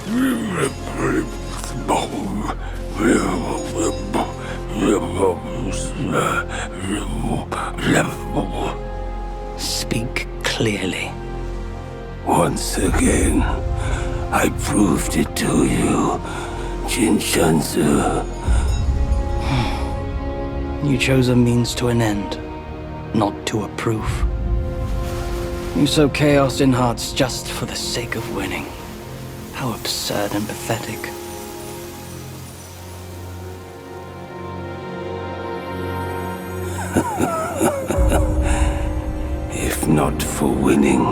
Speak clearly. Once again, I proved it to you, Jinshanzu. You chose a means to an end, not to a proof. You sow chaos in hearts just for the sake of winning. How absurd and pathetic. If not for winning,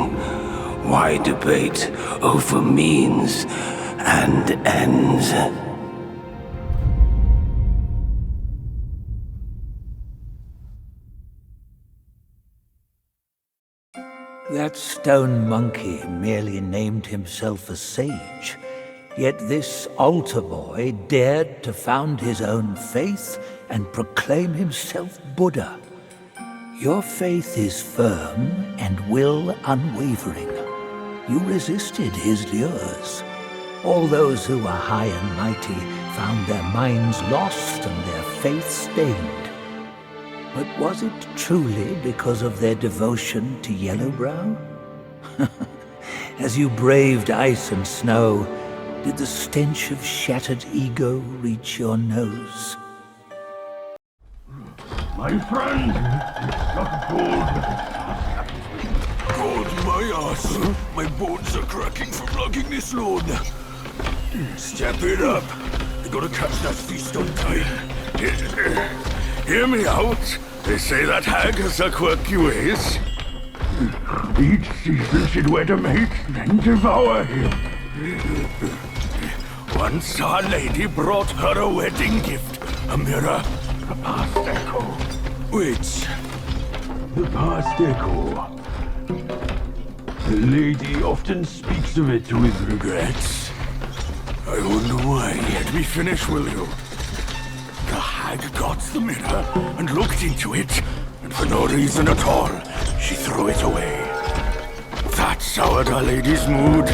why debate over means and ends? That stone monkey merely named himself a sage, yet this altar boy dared to found his own faith and proclaim himself Buddha. Your faith is firm and will unwavering. You resisted his lures. All those who were high and mighty found their minds lost and their faith stained. But was it truly because of their devotion to Yellowbrow? As you braved ice and snow, did the stench of shattered ego reach your nose? My friend, it's not gold. God, my ass. My bones are cracking from lugging this load. Step it up. I gotta catch that feast on time. Hear me out. They say that hag has her quirky ways. Each season she'd wed a mate, then devour him. Once our lady brought her a wedding gift. A mirror. The past echo. Which? The past echo. The lady often speaks of it with regrets. I wonder why. Let me finish, will you? The hag got the mirror and looked into it, and for no reason at all, she threw it away. That soured our lady's mood.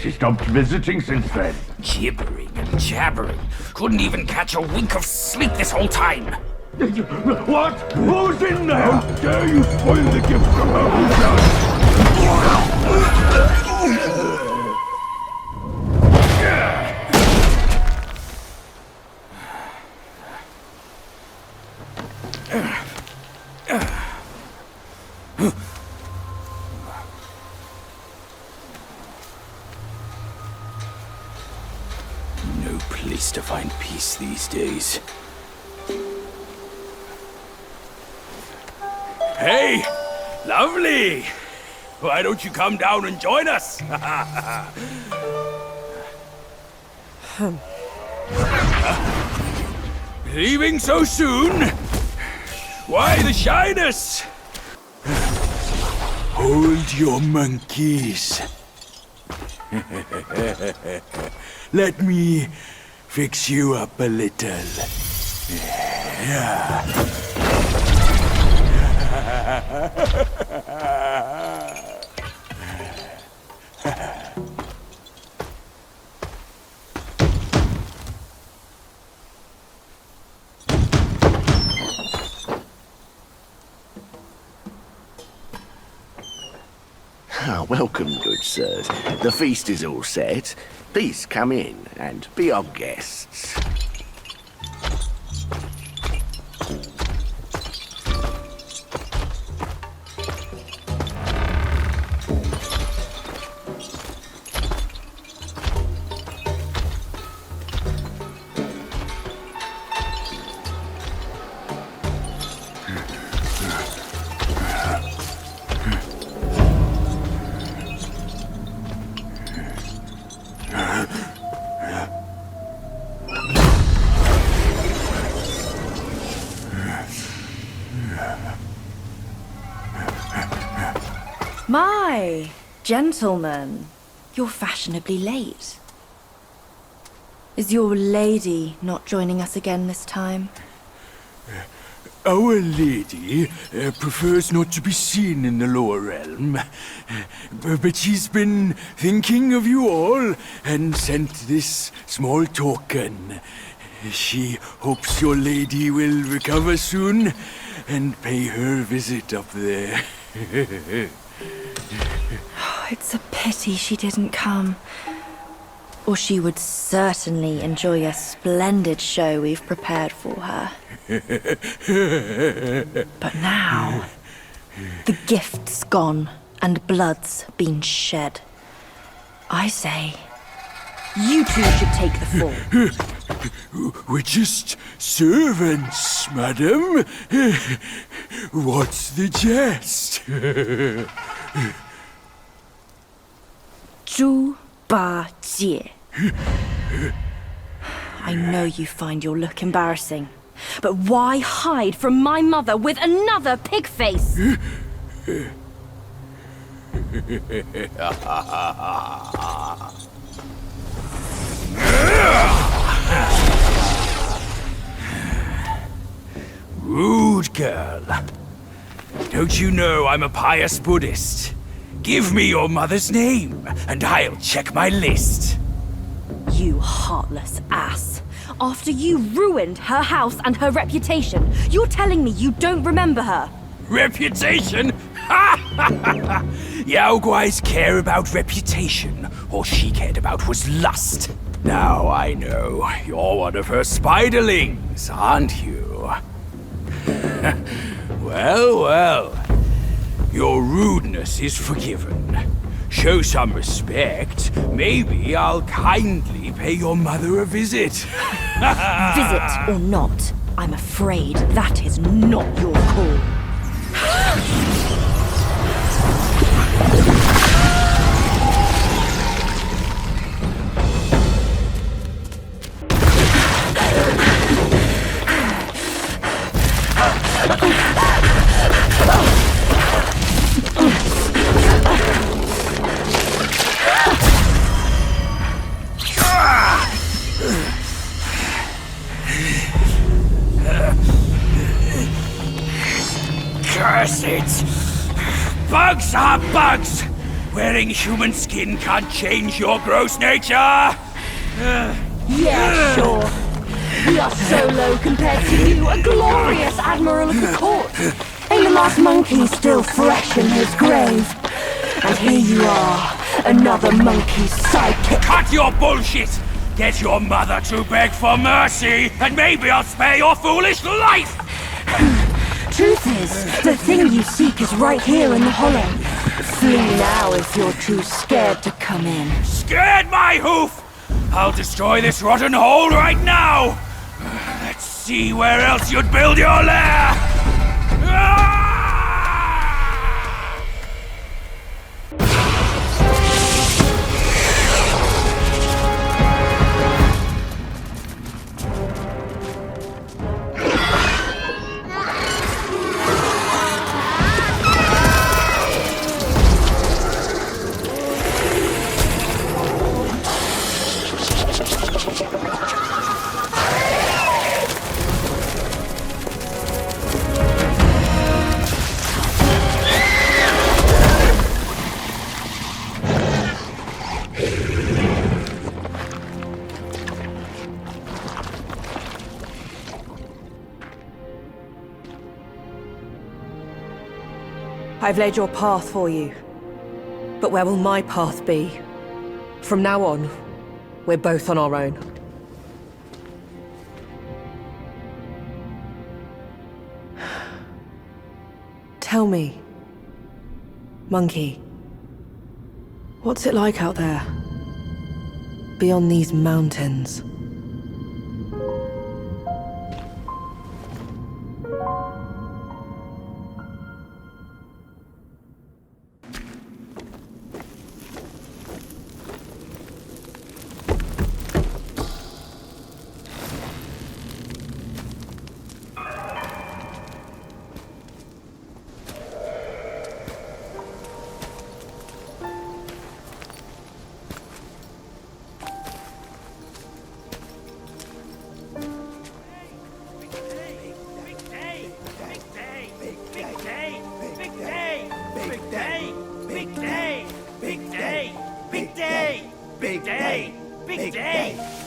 She stopped visiting since then. Gibbering and jabbering. Couldn't even catch a wink of sleep this whole time. What? Who's in there? How dare you spoil the gift from her own son? No place to find peace these days. Hey! Lovely! Why don't you come down and join us? Leaving so soon? Why the shyness? Hold your monkeys. Let me fix you up a little. Yeah. Welcome, good sirs. The feast is all set. Please come in and be our guests. My gentlemen, you're fashionably late. Is your lady not joining us again this time? Our lady prefers not to be seen in the lower realm, but she's been thinking of you all and sent this small token. She hopes your lady will recover soon and pay her visit up there. It's a pity she didn't come. Or she would certainly enjoy a splendid show we've prepared for her. But now, the gift's gone and blood's been shed. I say, you two should take the fall. We're just servants, madam. What's the jest? Zhu Ba Jie. I know you find your look embarrassing, but why hide from my mother with another pig face? Rude girl. Don't you know I'm a pious Buddhist? Give me your mother's name, and I'll check my list. You heartless ass. After you ruined her house and her reputation, you're telling me you don't remember her? Reputation? Yao Guai's care about reputation. All she cared about was lust. Now I know. You're one of her spiderlings, aren't you? Well, well. Your rudeness is forgiven. Show some respect. Maybe I'll kindly pay your mother a visit. Visit or not, I'm afraid that is not your call. Curse it! Bugs are bugs! Wearing human skin can't change your gross nature! Yeah, sure. We are so low compared to you, a glorious admiral of the court. Ain't the last monkey still fresh in his grave? And here you are, another monkey's sidekick. Cut your bullshit! Get your mother to beg for mercy, and maybe I'll spare your foolish life! Truth is, the thing you seek is right here in the hollow. Flee now if you're too scared to come in. Scared my hoof! I'll destroy this rotten hole right now! Let's see where else you'd build your lair! I've laid your path for you. But where will my path be? From now on, we're both on our own. Tell me, monkey, what's it like out there? Beyond these mountains?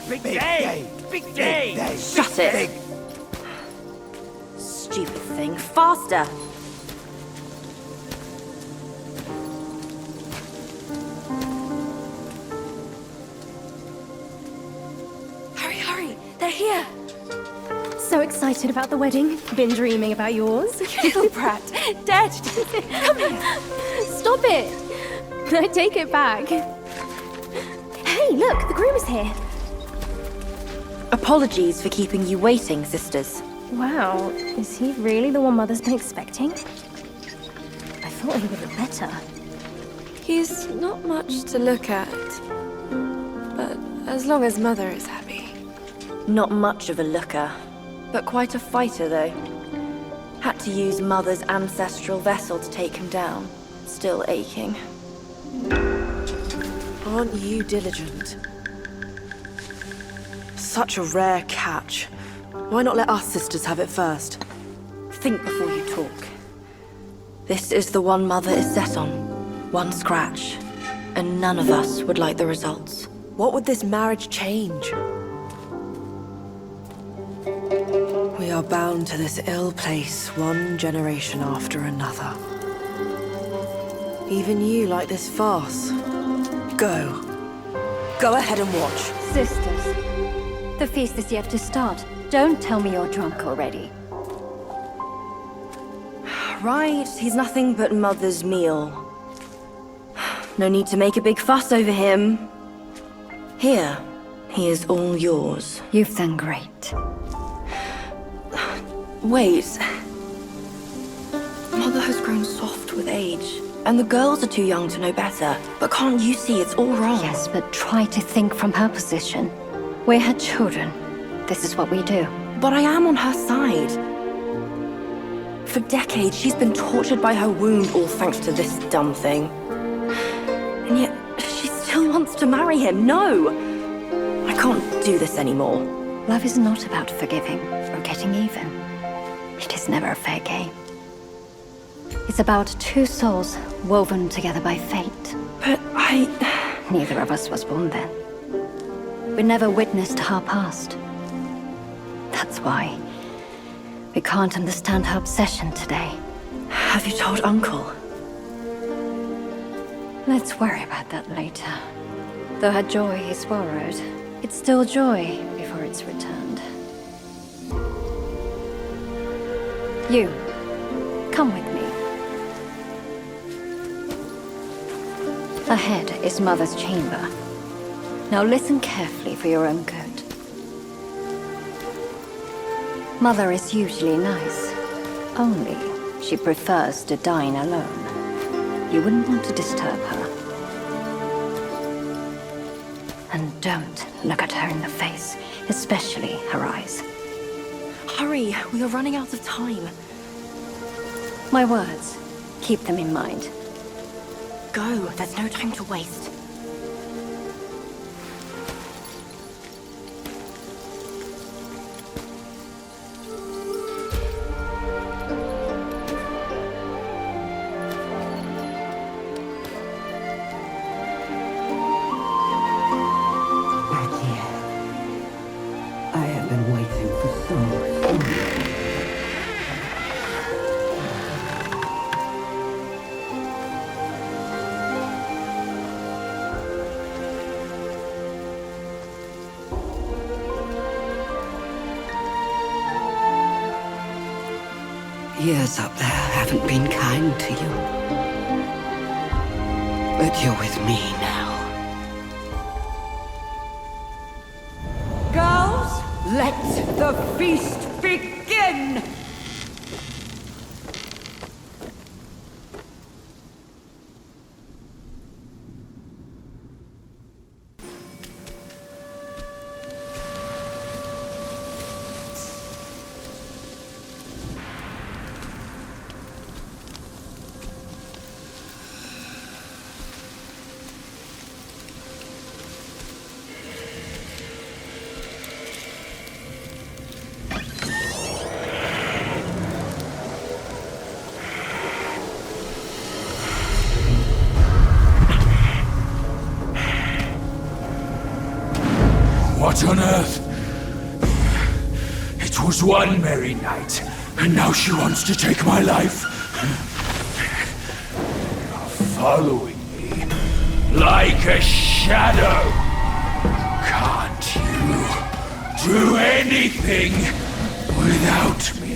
Big day! Big day! Shut it! Stupid thing. Faster! Hurry, hurry! They're here! So excited about the wedding. Been dreaming about yours. You little brat. Dad, come here. Stop it! I take it back. Hey, look, the groom is here. Apologies for keeping you waiting, sisters. Wow, is he really the one Mother's been expecting? I thought he would look better. He's not much to look at, but as long as Mother is happy. Not much of a looker, but quite a fighter, though. Had to use Mother's ancestral vessel to take him down. Still aching. Aren't you diligent? Such a rare catch. Why not let us sisters have it first? Think before you talk. This is the one Mother is set on. One scratch. And none of us would like the results. What would this marriage change? We are bound to this ill place one generation after another. Even you like this farce. Go. Go ahead and watch. Sisters, the feast is yet to start. Don't tell me you're drunk already. Right, he's nothing but Mother's meal. No need to make a big fuss over him. Here, he is all yours. You've done great. Wait. Mother has grown soft with age, and the girls are too young to know better. But can't you see it's all wrong? Yes, but try to think from her position. We're her children. This is what we do. But I am on her side. For decades, she's been tortured by her wound, all thanks to this dumb thing. And yet, she still wants to marry him. No! I can't do this anymore. Love is not about forgiving or getting even. It is never a fair game. It's about two souls woven together by fate. But Neither of us was born then. We never witnessed her past. That's why we can't understand her obsession today. Have you told Uncle? Let's worry about that later. Though her joy is borrowed, it's still joy before it's returned. You, come with me. Ahead is Mother's chamber. Now listen carefully for your own good. Mother is usually nice. Only she prefers to dine alone. You wouldn't want to disturb her. And don't look at her in the face, especially her eyes. Hurry, we are running out of time. My words, keep them in mind. Go, there's no time to waste. I have been waiting for so long. Years up there haven't been kind to you. But you're with me now. Girls, let the feast begin! What on earth? It was one merry night, and now she wants to take my life. Following me like a shadow. Can't you do anything without me?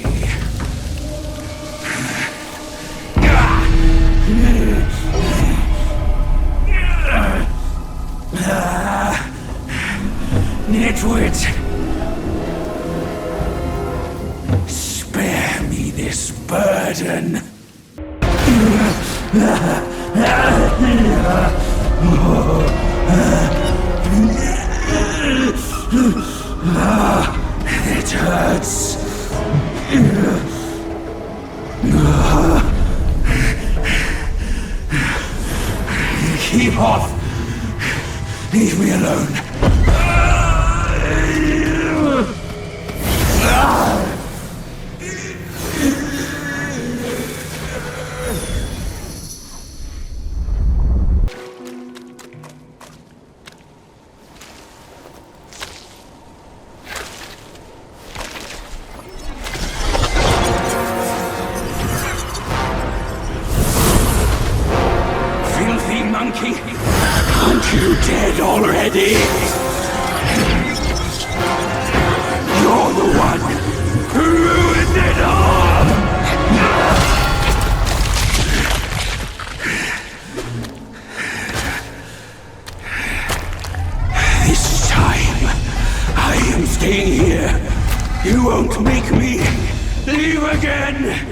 Nitwit! Spare me this burden. It hurts. Keep off. Leave me alone. Filthy monkey! Aren't you dead already? You're the one who ruined it all! This time, I am staying here. You won't make me leave again!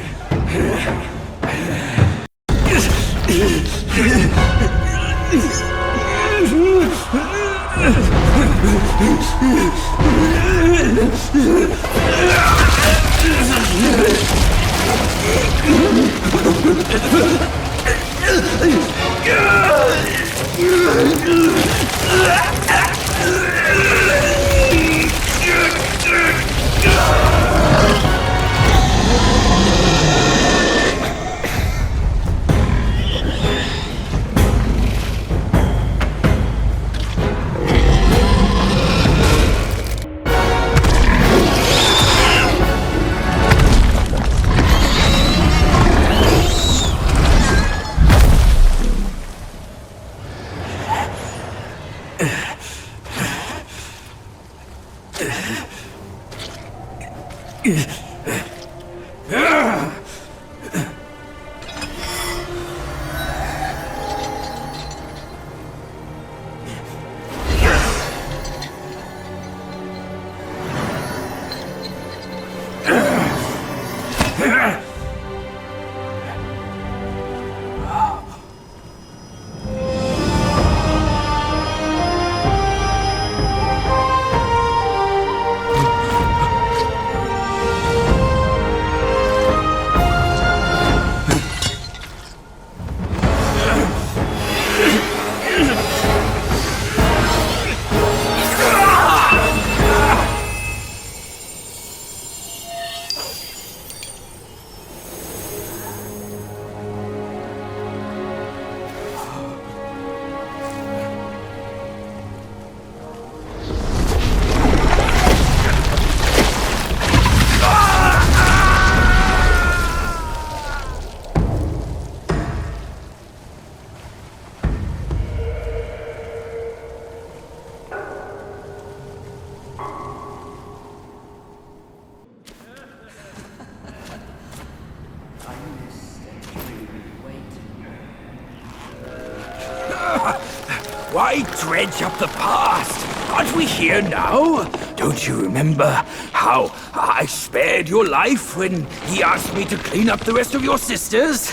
Why dredge up the past? Aren't we here now? Don't you remember how I spared your life when he asked me to clean up the rest of your sisters?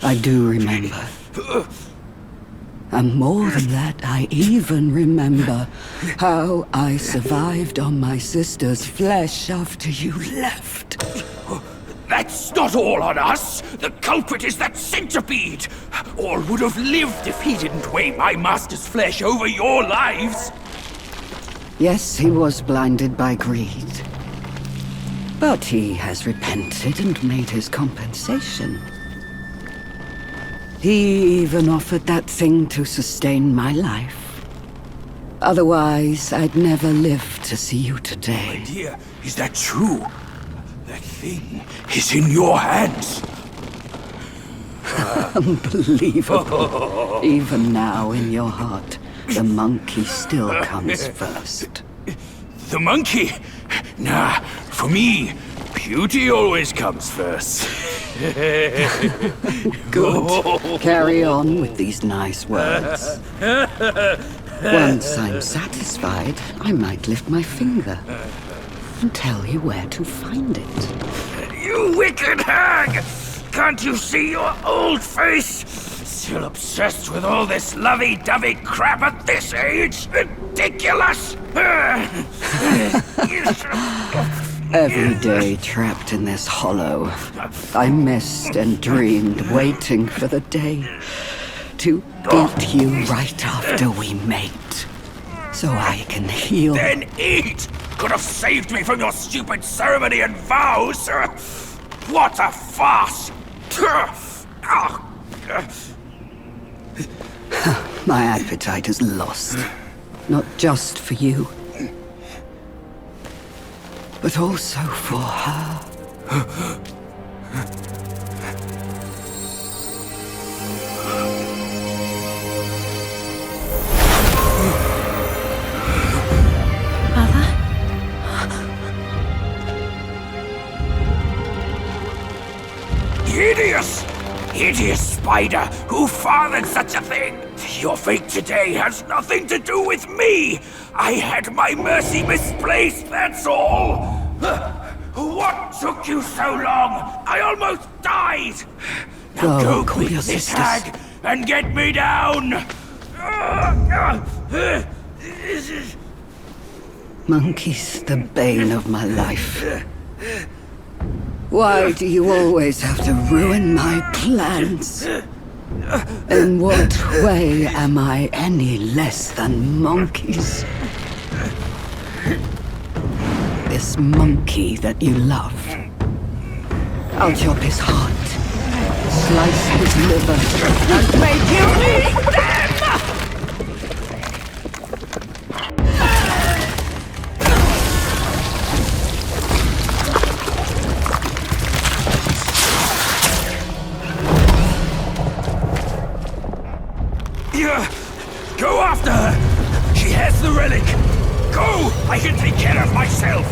I do remember. And more than that, I even remember how I survived on my sister's flesh after you left. That's not all on us! The culprit is that centipede! All would have lived if he didn't weigh my master's flesh over your lives! Yes, he was blinded by greed. But he has repented and made his compensation. He even offered that thing to sustain my life. Otherwise, I'd never live to see you today. My dear, is that true? That thing is in your hands. Unbelievable. Even now, in your heart, the monkey still comes first. The monkey? Nah, for me, beauty always comes first. Good. Carry on with these nice words. Once I'm satisfied, I might lift my finger and tell you where to find it. You wicked hag! Can't you see your old face? Still obsessed with all this lovey-dovey crap at this age? Ridiculous! Every day trapped in this hollow, I missed and dreamed, waiting for the day to eat you right after we mate, so I can heal. Then eat! Could have saved me from your stupid ceremony and vows! What a farce! My appetite is lost, not just for you, but also for her. Hideous! Hideous spider! Who fathered such a thing? Your fate today has nothing to do with me! I had my mercy misplaced, that's all! What took you so long? I almost died! Now go call quick, your this sisters. hag, and get me down! Monkey's the bane of my life. Why do you always have to ruin my plans? In what way am I any less than monkeys? This monkey that you love. I'll chop his heart, slice his liver, and make you eat them! Go after her! She has the relic! Go! I can take care of myself!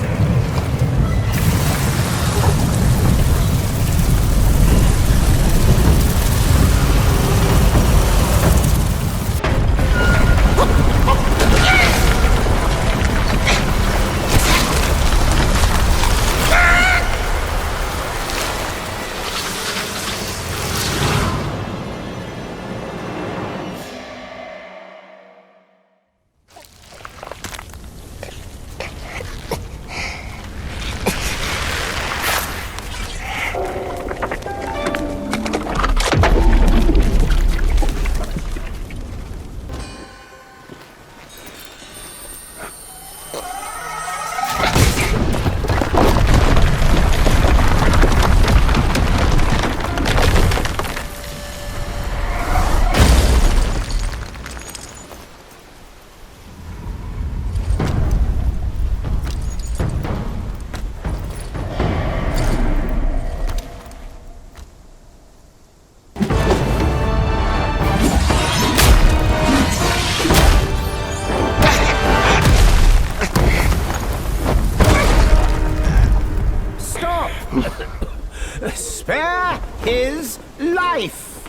Spare his life!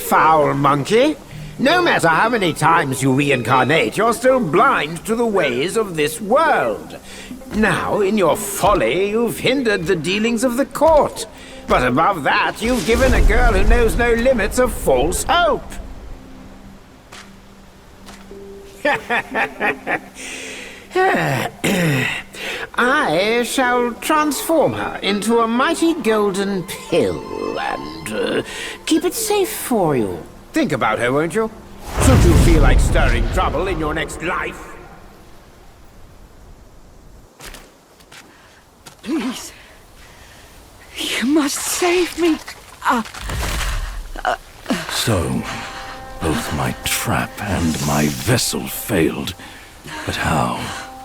Foul monkey! No matter how many times you reincarnate, you're still blind to the ways of this world. Now, in your folly, you've hindered the dealings of the court. But above that, you've given a girl who knows no limits a false hope. I shall transform her into a mighty golden pill and keep it safe for you. Think about her, won't you? Should you feel like stirring trouble in your next life? Please. You must save me. So, both my trap and my vessel failed. But how?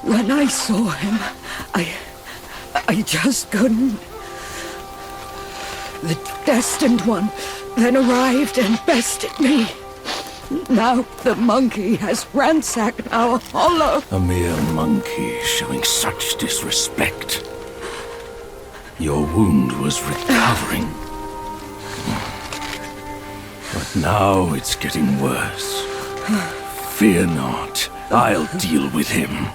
When I saw him, I just couldn't. The Destined One then arrived and bested me. Now the monkey has ransacked our hollow. A mere monkey showing such disrespect. Your wound was recovering. But now it's getting worse. Fear not, I'll deal with him.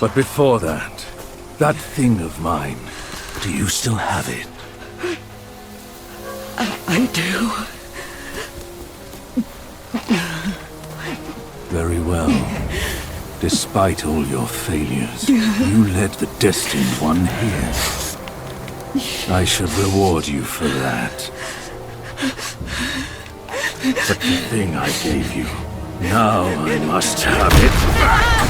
But before that, that thing of mine, do you still have it? I do. Very well. Despite all your failures, you led the Destined One here. I should reward you for that. But the thing I gave you, now I must have it back!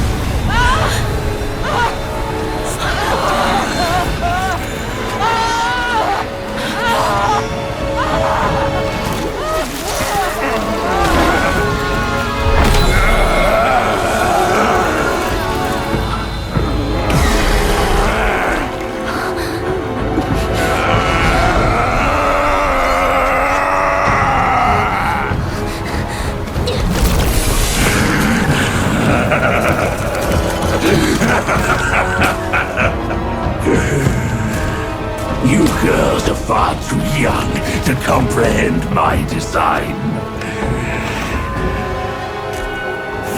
You girls are far too young to comprehend my design.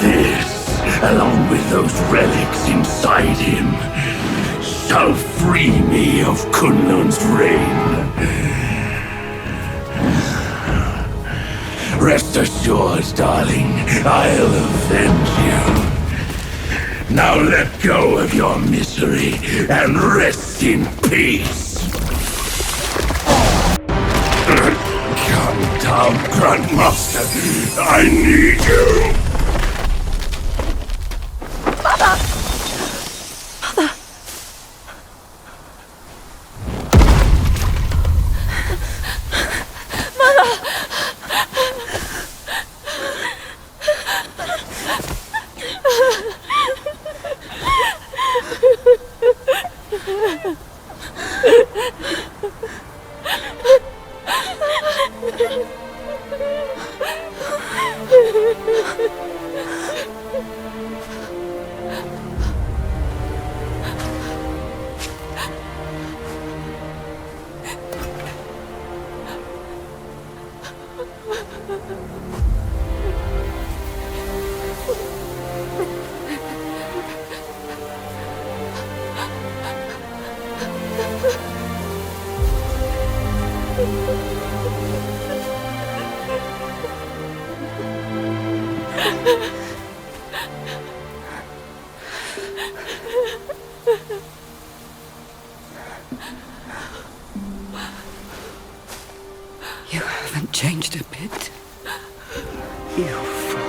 This, along with those relics inside him, shall free me of Kunlun's reign. Rest assured, darling, I'll avenge you. Now let go of your misery and rest in peace. Come down, Grandmaster. I need you. Mother! Mother! You haven't changed a bit. You fool.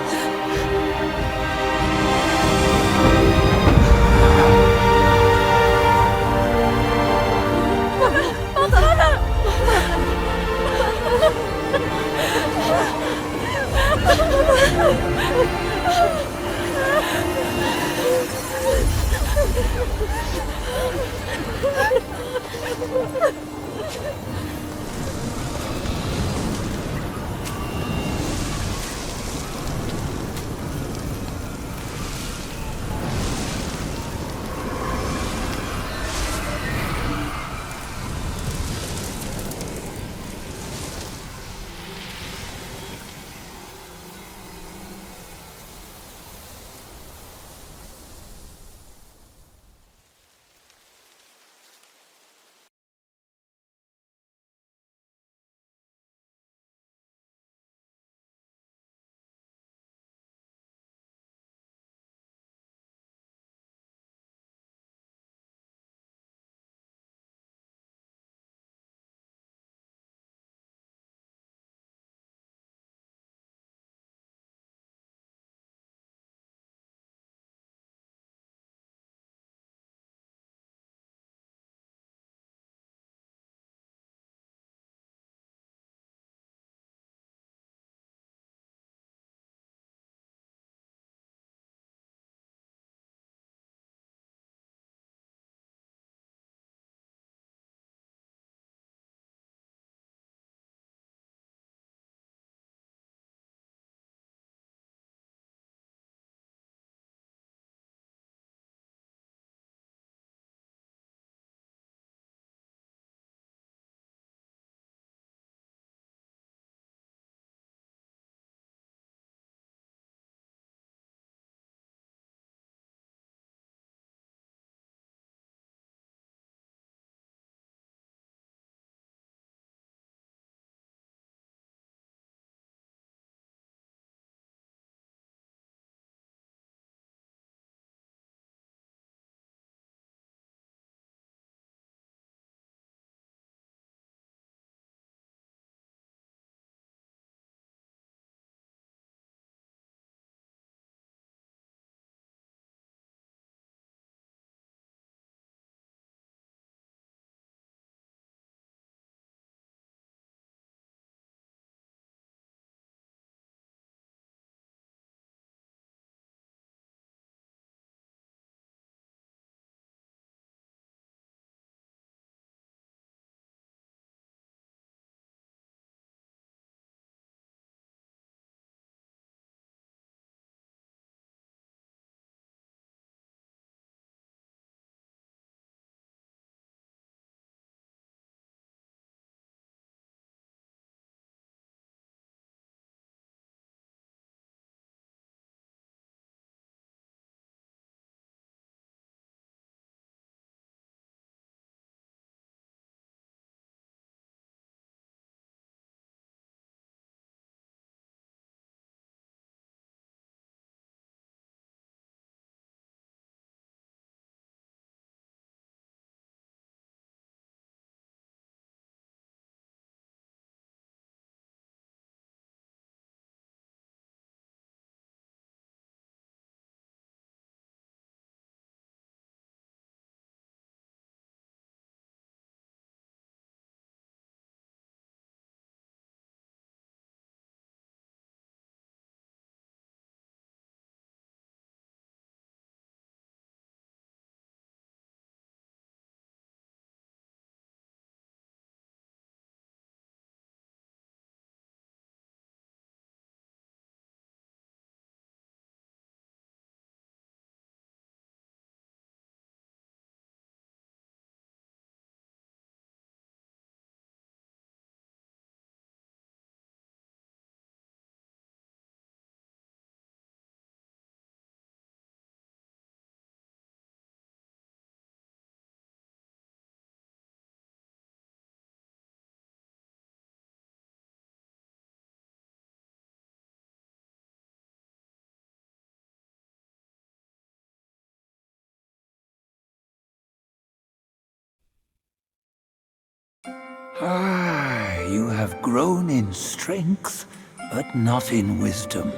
You have grown in strength, but not in wisdom.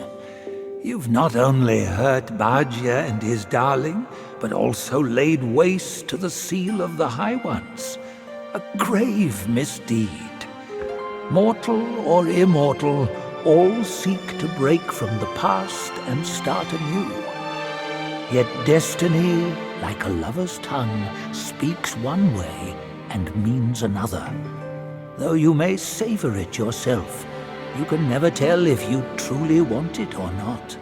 You've not only hurt Bajia and his darling, but also laid waste to the seal of the High Ones. A grave misdeed. Mortal or immortal, all seek to break from the past and start anew. Yet destiny, like a lover's tongue, speaks one way and means another. Though you may savor it yourself, you can never tell if you truly want it or not.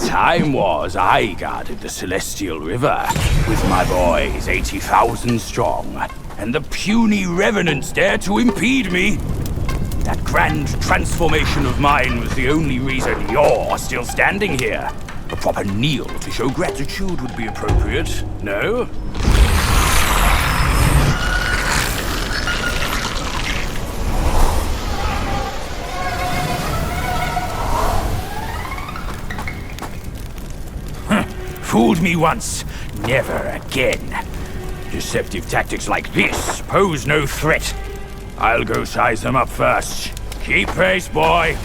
Time was I guarded the Celestial River with my boys 80,000 strong, and the puny revenants dared to impede me. That grand transformation of mine was the only reason you're still standing here. A proper kneel to show gratitude would be appropriate, no? Fooled me once, never again. Deceptive tactics like this pose no threat. I'll go size them up first. Keep pace, boy.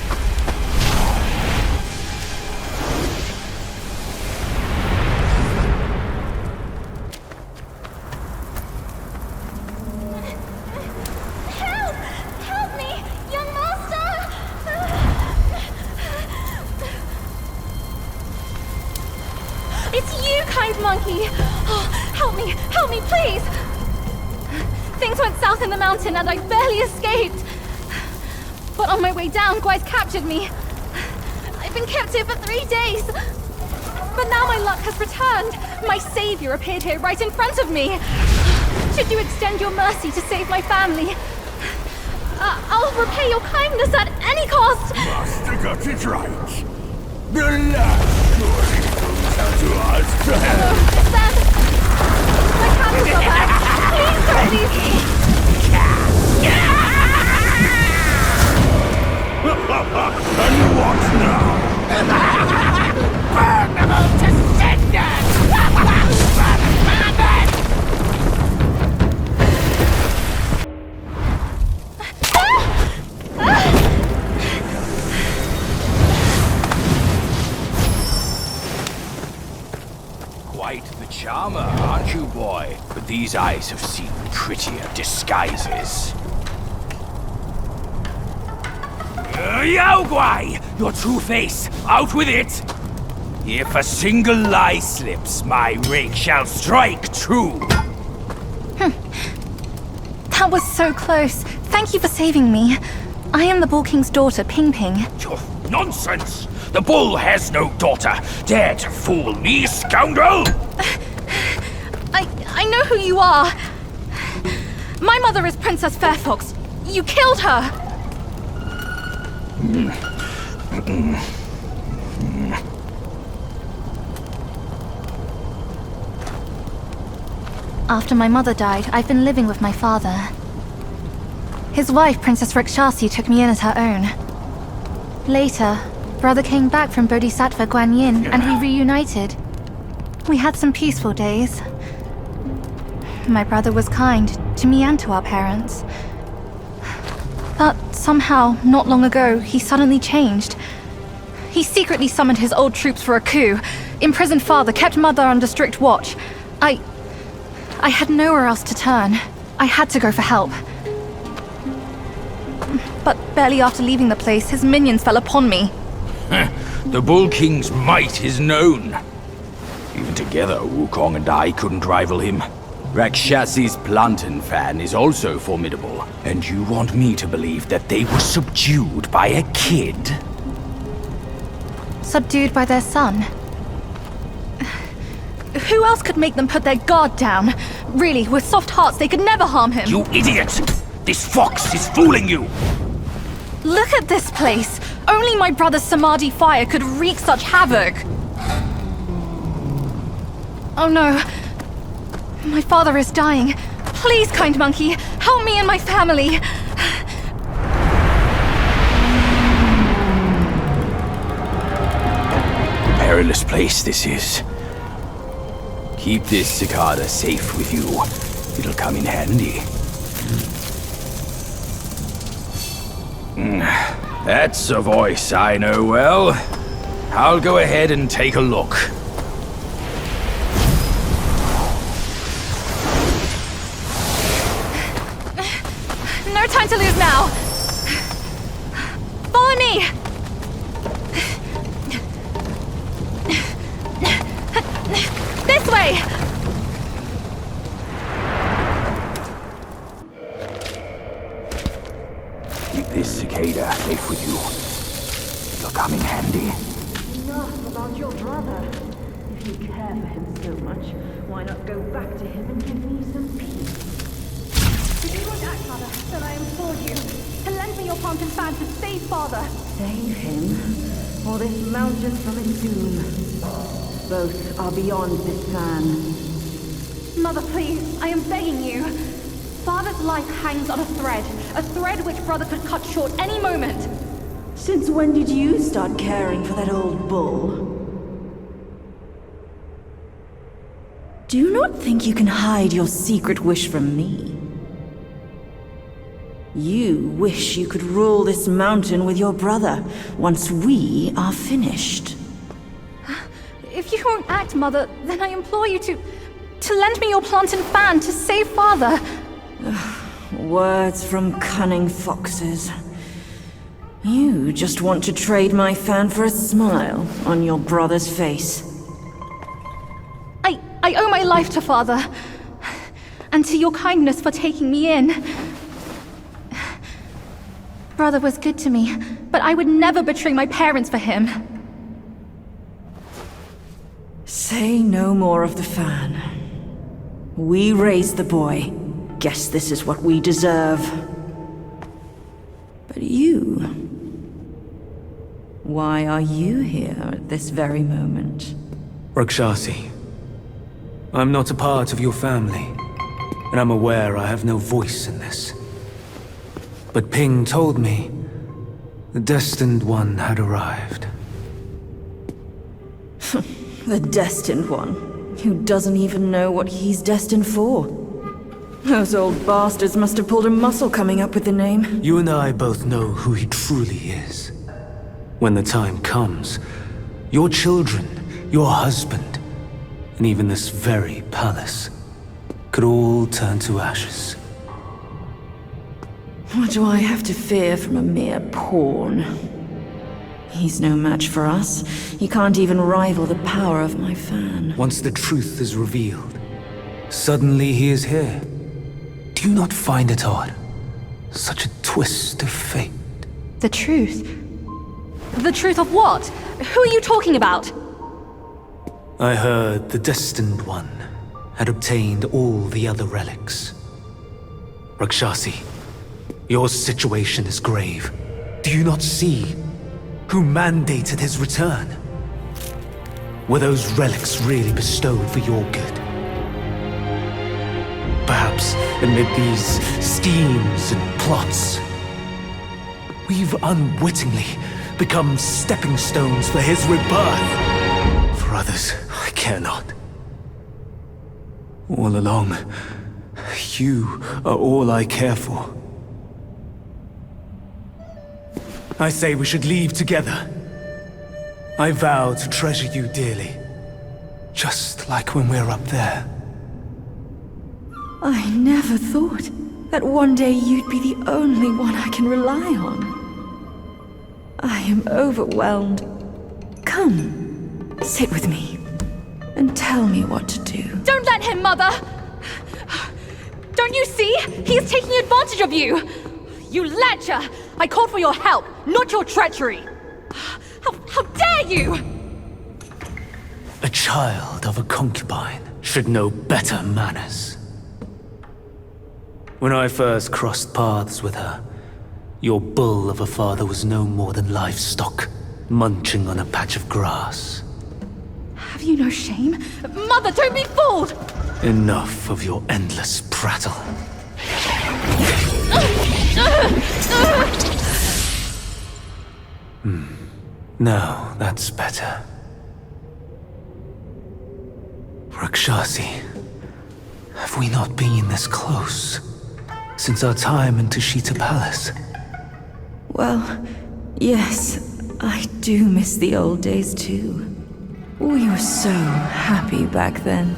Monkey! Oh, help me, please! Things went south in the mountain and I barely escaped. But on my way down, Guai's captured me. I've been kept here for 3 days. But now my luck has returned. My savior appeared here right in front of me. Should you extend your mercy to save my family, I'll repay your kindness at any cost. Master got it right. The last story comes out to us. Sam, my candles are back. Please don't leave me. And what now? Burn them all to cinders! Quite the charmer, aren't you, boy? But these eyes have seen prettier disguises. Yao Guai! Your true face! Out with it! If a single lie slips, my rake shall strike true! That was so close. Thank you for saving me. I am the Bull King's daughter, Ping Ping. Nonsense! The bull has no daughter! Dare to fool me, scoundrel! I know who you are. My mother is Princess Fairfox. You killed her! After my mother died, I've been living with my father. His wife, Princess Rakshasi, took me in as her own. Later, brother came back from Bodhisattva Guanyin, and we reunited. We had some peaceful days. My brother was kind to me and to our parents. But somehow, not long ago, he suddenly changed. He secretly summoned his old troops for a coup, imprisoned father, kept mother under strict watch. I had nowhere else to turn. I had to go for help. But barely after leaving the place, his minions fell upon me. The Bull King's might is known. Even together, Wukong and I couldn't rival him. Rakshasi's plantain fan is also formidable. And you want me to believe that they were subdued by a kid? Subdued by their son? Who else could make them put their guard down? Really, with soft hearts, they could never harm him. You idiot! This fox is fooling you! Look at this place! Only my brother's Samadhi fire could wreak such havoc! Oh no. My father is dying. Please, kind monkey, help me and my family! Perilous place this is. Keep this cicada safe with you. It'll come in handy. That's a voice I know well. I'll go ahead and take a look. No time to lose now! Follow me! This way! Keep this cicada safe with you. It'll come in handy. Enough about your brother. If you care for him so much, why not go back to him and give me some peace? If you won't act, Father, then I implore you to lend me your plantain fan to save Father. Save him, or this mountain from its doom. Both are beyond this plan. Mother, please, I am begging you. Father's life hangs on a thread which brother could cut short any moment. Since when did you start caring for that old bull? Do you not think you can hide your secret wish from me? You wish you could rule this mountain with your brother once we are finished. If you won't act, Mother, then I implore you to lend me your plantain fan to save Father. Words from cunning foxes. You just want to trade my fan for a smile on your brother's face. I owe my life to Father, and to your kindness for taking me in. Brother was good to me, but I would never betray my parents for him. Say no more of the fan. We raised the boy. Guess this is what we deserve. But you... why are you here at this very moment? Rakshasi, I'm not a part of your family, and I'm aware I have no voice in this. But Ping told me the Destined One had arrived. The Destined One, who doesn't even know what he's destined for. Those old bastards must have pulled a muscle coming up with the name. You and I both know who he truly is. When the time comes, your children, your husband, and even this very palace could all turn to ashes. What do I have to fear from a mere pawn? He's no match for us. He can't even rival the power of my fan. Once the truth is revealed, suddenly he is here. Do you not find it odd? Such a twist of fate. The truth? The truth of what? Who are you talking about? I heard the Destined One had obtained all the other relics. Rakshasi, your situation is grave. Do you not see who mandated his return? Were those relics really bestowed for your good? Perhaps amid these schemes and plots, we've unwittingly become stepping stones for his rebirth. For others, I care not. All along, You are all I care for. I say we should leave together. I vow to treasure you dearly. Just like when we're up there. I never thought that one day you'd be the only one I can rely on. I am overwhelmed. Come, sit with me, and tell me what to do. Don't let him, Mother! Don't you see? He's taking advantage of you! You lecher! I called for your help, not your treachery! How dare you! A child of a concubine should know better manners. When I first crossed paths with her, your bull of a father was no more than livestock, munching on a patch of grass. Have you no shame? Mother, don't be fooled! Enough of your endless prattle. Now, that's better. Rakshasi, have we not been this close since our time in Tushita Palace? Well, yes, I do miss the old days too. We were so happy back then.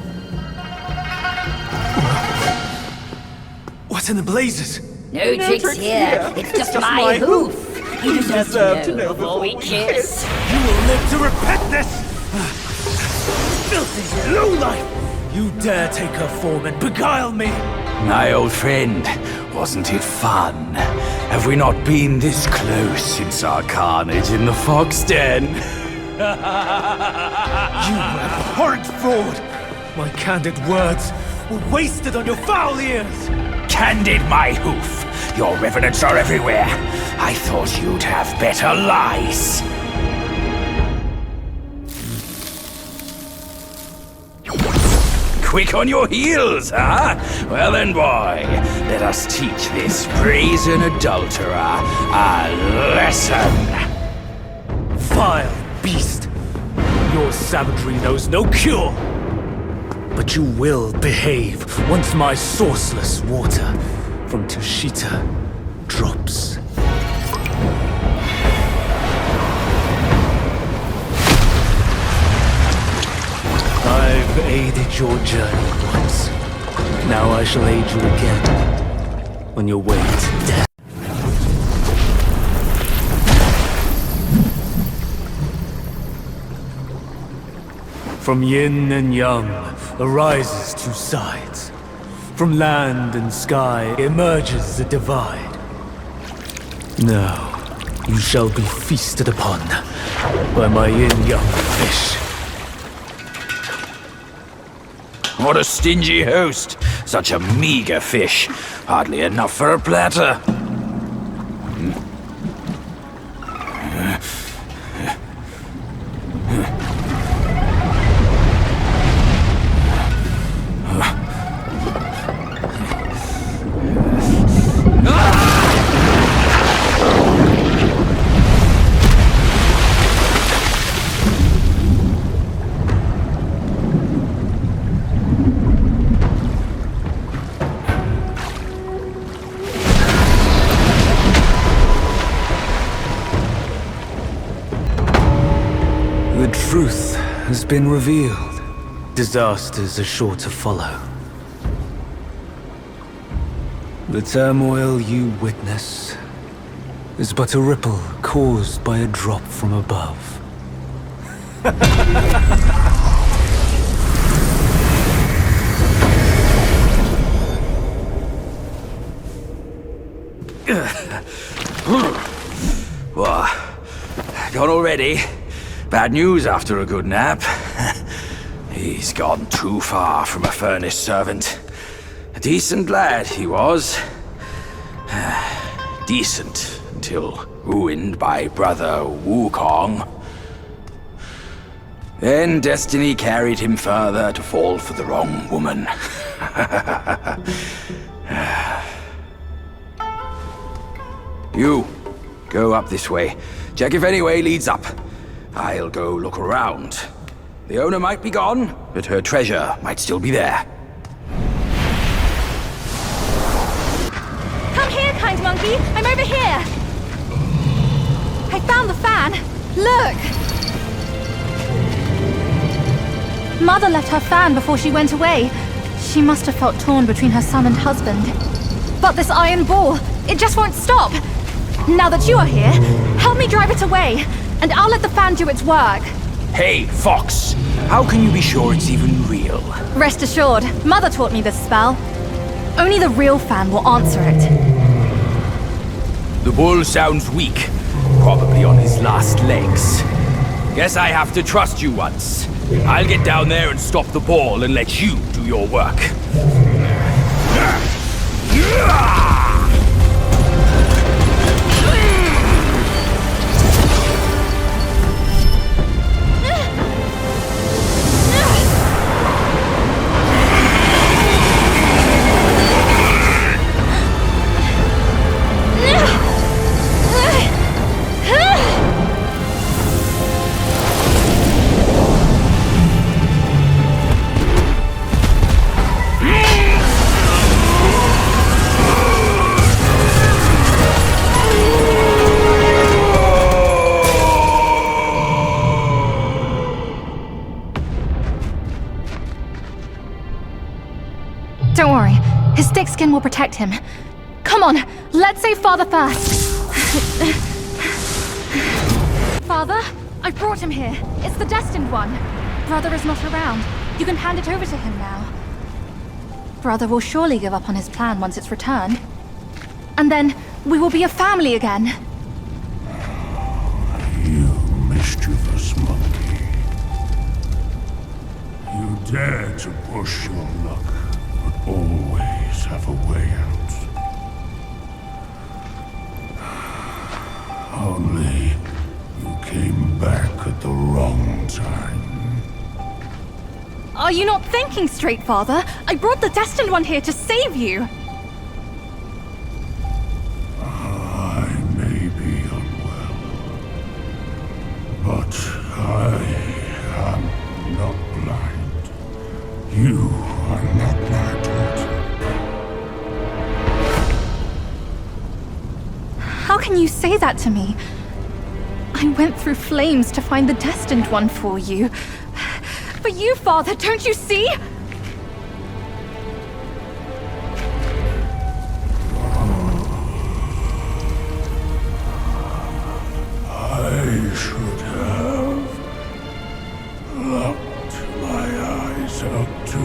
What in the blazes? No tricks here. It's just my hoof. You deserve to know before we kiss. You will live to repent this! Filthy lowlife! You dare take her form and beguile me! My old friend, wasn't it fun? Have we not been this close since our carnage in the fox den? You abhorrent fraud! My candid words were wasted on your foul ears! Candid, my hoof! Your revenants are everywhere! I thought you'd have better lies! Quick on your heels, huh? Well then, boy, let us teach this brazen adulterer a lesson! Vile beast! Your savagery knows no cure! But you will behave once my sourceless water from Tushita drops. I've aided your journey once. Now I shall aid you again on your way to death. From yin and yang arises two sides. From land and sky emerges a divide. Now, you shall be feasted upon by my yin-yang fish. What a stingy host! Such a meager fish. Hardly enough for a platter. The truth has been revealed. Disasters are sure to follow. The turmoil you witness is but a ripple caused by a drop from above. What? Gone already? Bad news after a good nap. He's gone too far from a furnace servant. A decent lad he was. Decent until ruined by brother Wukong. Then destiny carried him further to fall for the wrong woman. You, go up this way. Check if any way leads up. I'll go look around. The owner might be gone, but her treasure might still be there. Monkey! I'm over here! I found the fan! Look! Mother left her fan before she went away. She must have felt torn between her son and husband. But this iron ball, it just won't stop! Now that you are here, help me drive it away, and I'll let the fan do its work. Hey, Fox! How can you be sure it's even real? Rest assured, Mother taught me this spell. Only the real fan will answer it. The bull sounds weak. Probably on his last legs. Guess I have to trust you once. I'll get down there and stop the ball and let you do your work. Don't worry, his thick skin will protect him. Come on, let's save Father first. Father, I've brought him here. It's the destined one. Brother is not around. You can hand it over to him now. Brother will surely give up on his plan once it's returned. And then we will be a family again. You mischievous monkey. You dare to push your luck, but always have a way out. Only you came back at the wrong time. Are you not thinking straight, Father? I brought the destined one here to save you. I may be unwell, but I am not blind. You are not my daughter. How can you say that to me? I went through flames to find the destined one for you. But you, Father, don't you see? I should have locked my eyes out to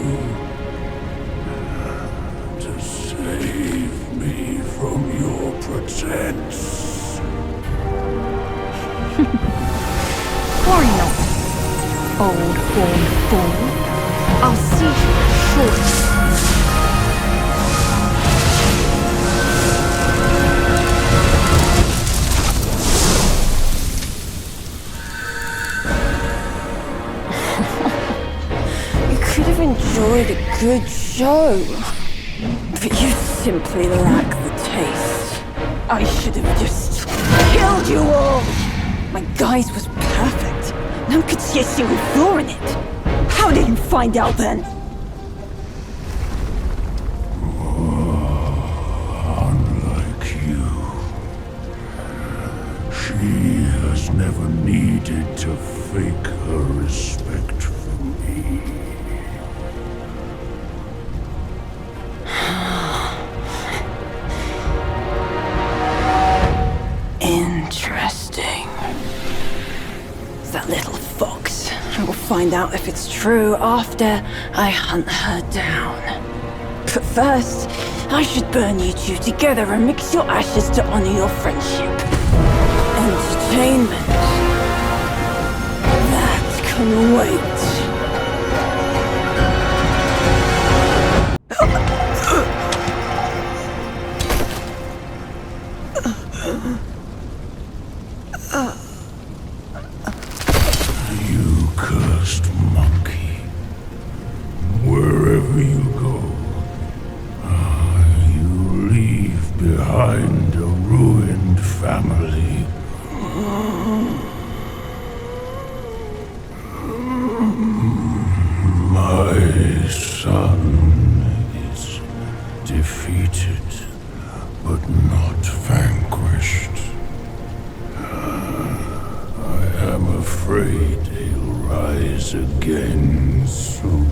save me from your pretense. Worry not, old horned fool. I'll see you shortly. You could have enjoyed a good show, but you simply lack the taste. I should have just killed you all. My guise was perfect. No one could see a single flaw in it. How did you find out then? Unlike you, she has never needed to fake her respect for me. Interesting. That little fox. I will find out if it's true after I hunt her down. But first, I should burn you two together and mix your ashes to honor your friendship. Entertainment. That can wait. You cursed monkey. Wherever you go, you leave behind a ruined family. My son is defeated, but not vanquished. afraid he'll rise again soon.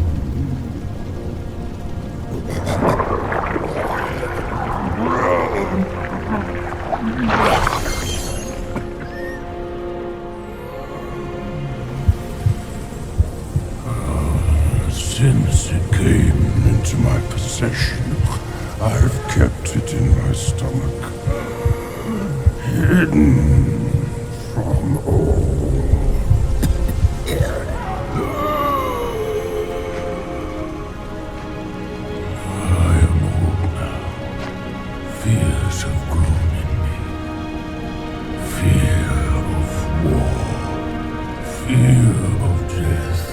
Since it came into my possession, I've kept it in my stomach, hidden from all. I am old now. Fears have grown in me. Fear of war. Fear of death.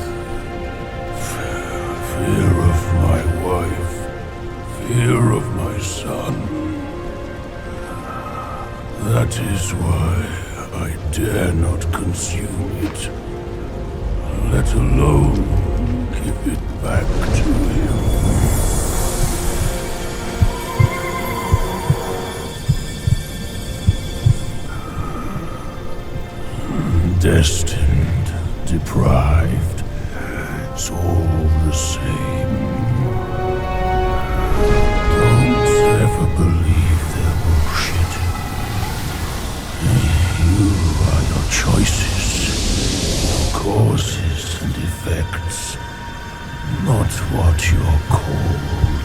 Fear of my wife. Fear of my son. That is why I dare not consume it, let alone give it back to him. Destined, deprived, it's all the same. Don't ever believe their bullshit. You are your choices, your causes and effects, not what you're called.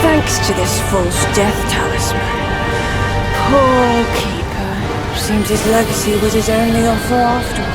Thanks to this false death talisman. Poor Keeper. Seems his legacy was his only offer after all.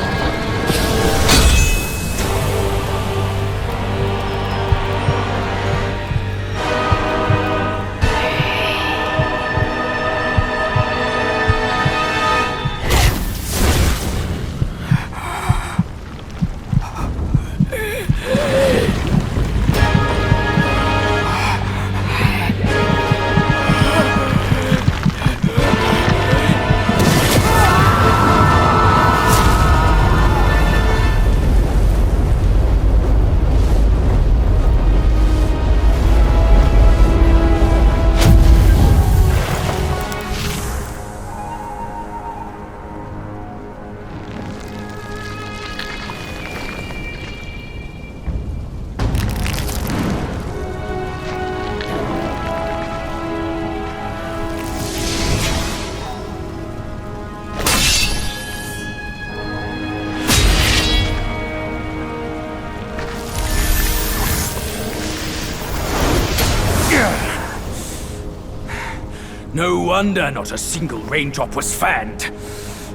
No wonder not a single raindrop was fanned.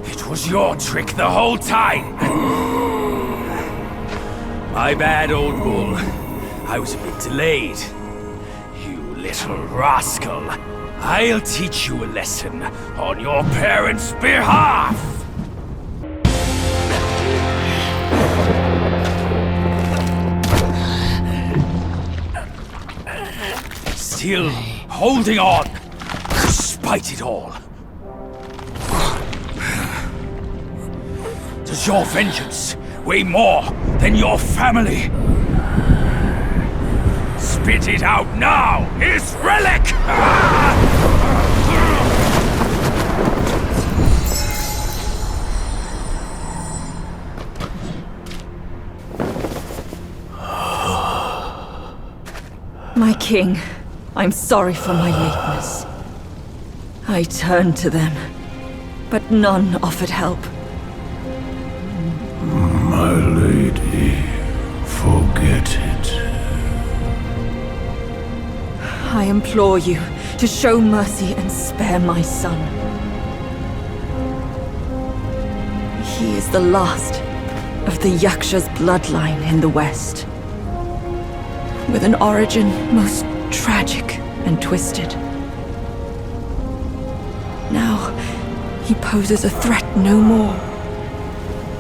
It was your trick the whole time. My bad, old bull. I was a bit delayed. You little rascal. I'll teach you a lesson on your parents' behalf. Still holding on, despite it all. Does your vengeance weigh more than your family? Spit it out now, his relic! My king, I'm sorry for my lateness. I turned to them, but none offered help. My lady, forget it. I implore you to show mercy and spare my son. He is the last of the Yaksha's bloodline in the West, with an origin most tragic and twisted. Now, he poses a threat no more.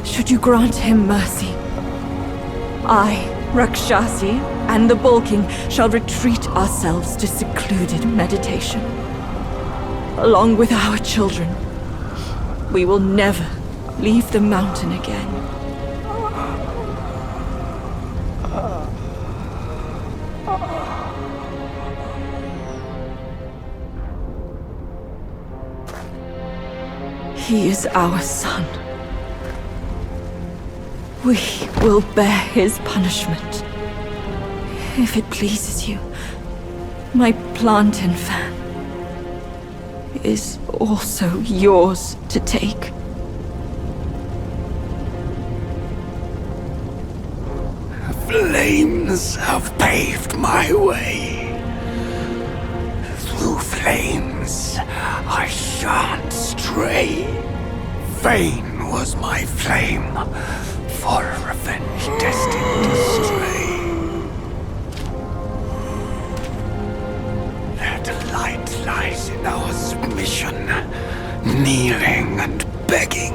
Should you grant him mercy, I, Rakshasi, and the Bull King shall retreat ourselves to secluded meditation. Along with our children, we will never leave the mountain again. He is our son. We will bear his punishment. If it pleases you, my plantain fan is also yours to take. Flames have paved my way. Through flames, I shan't stray. Vain was my flame, for revenge destined to stray. Their delight lies in our submission, kneeling and begging.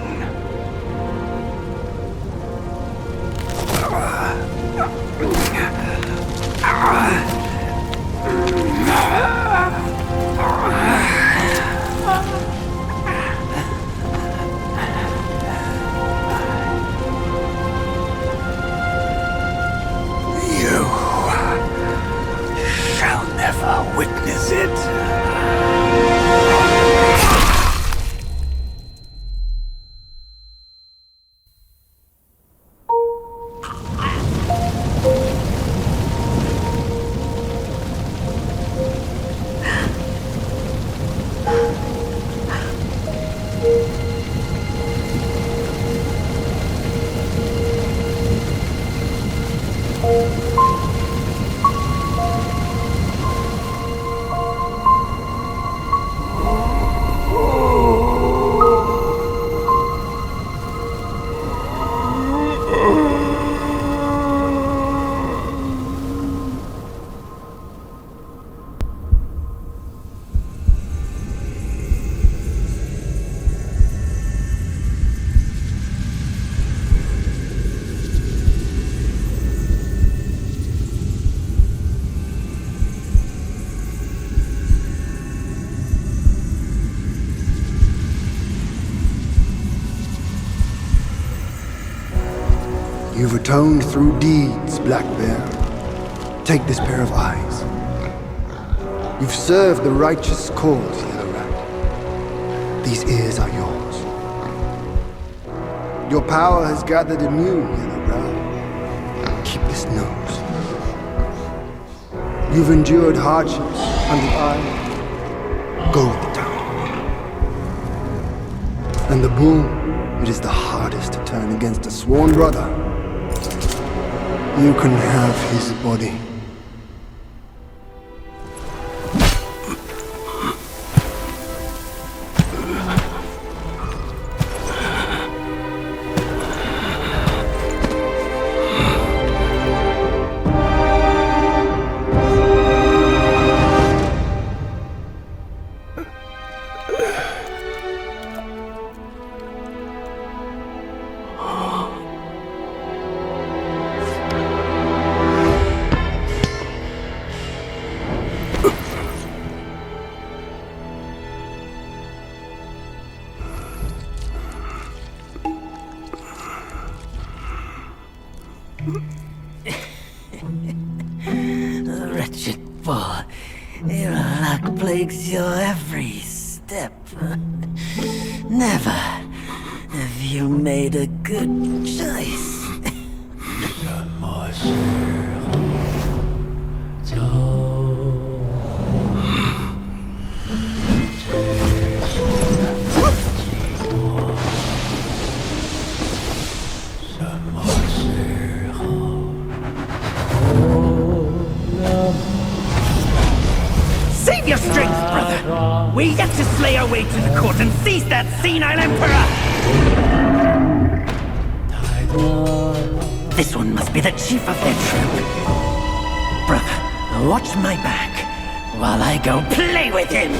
You shall never witness it. You've atoned through deeds, Black Bear. Take this pair of eyes. You've served the righteous cause, Yellow Rat. These ears are yours. Your power has gathered anew, Yellow Brow. Keep this nose. You've endured hardships under eye. Go with the tongue. And the bull, it is the hardest to turn against a sworn brother. You can have his body. Wretched bull, your luck plagues your every step. Never have you made a good choice. Save your strength, brother! We yet to slay our way to the court and seize that senile emperor! This one must be the chief of their troop. Brother, watch my back while I go play with him!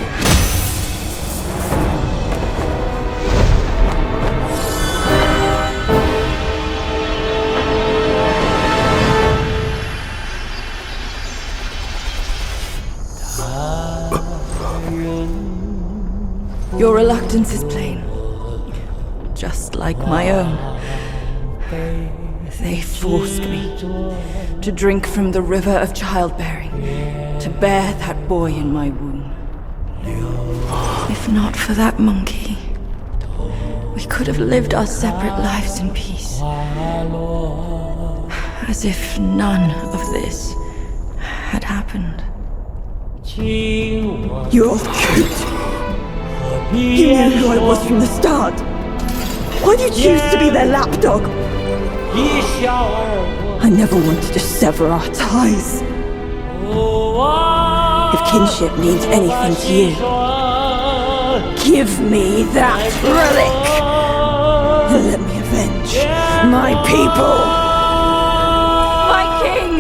Your reluctance is plain, just like my own. They forced me to drink from the river of childbearing, to bear that boy in my womb. If not for that monkey, we could have lived our separate lives in peace. As if none of this had happened. You're all cute. You knew who I was from the start. Why do you choose to be their lapdog? I never wanted to sever our ties. If kinship means anything to you, give me that relic and let me avenge my people. My king!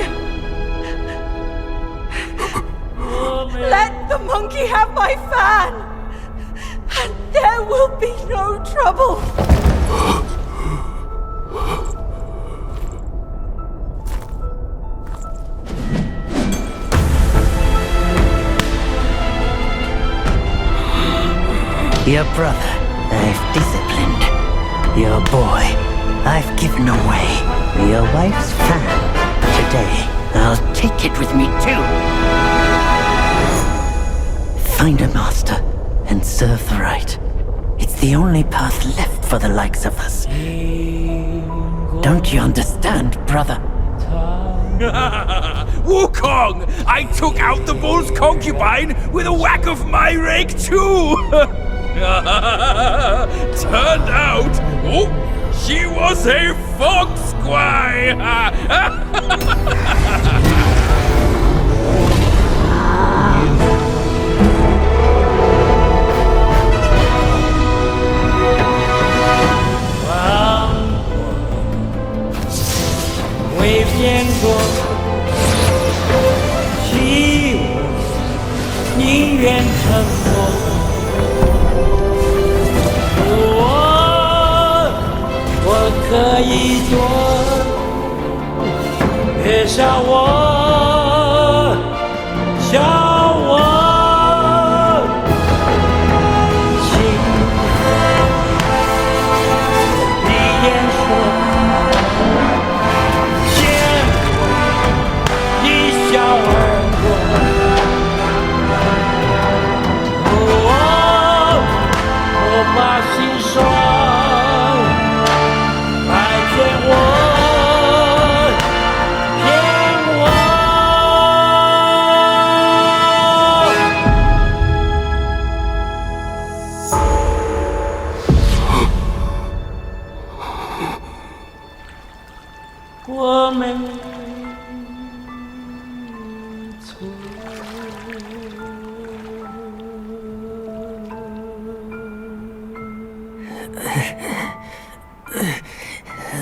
Let the monkey have my fan! And there will be no trouble! Your brother, I've disciplined. Your boy, I've given away. Your wife's fan. Today, I'll take it with me too. Find a master and serve the right. It's the only path left for the likes of us. Don't you understand, brother? Wukong! I took out the bull's concubine with a whack of my rake too! Turned out, she was a fox squire!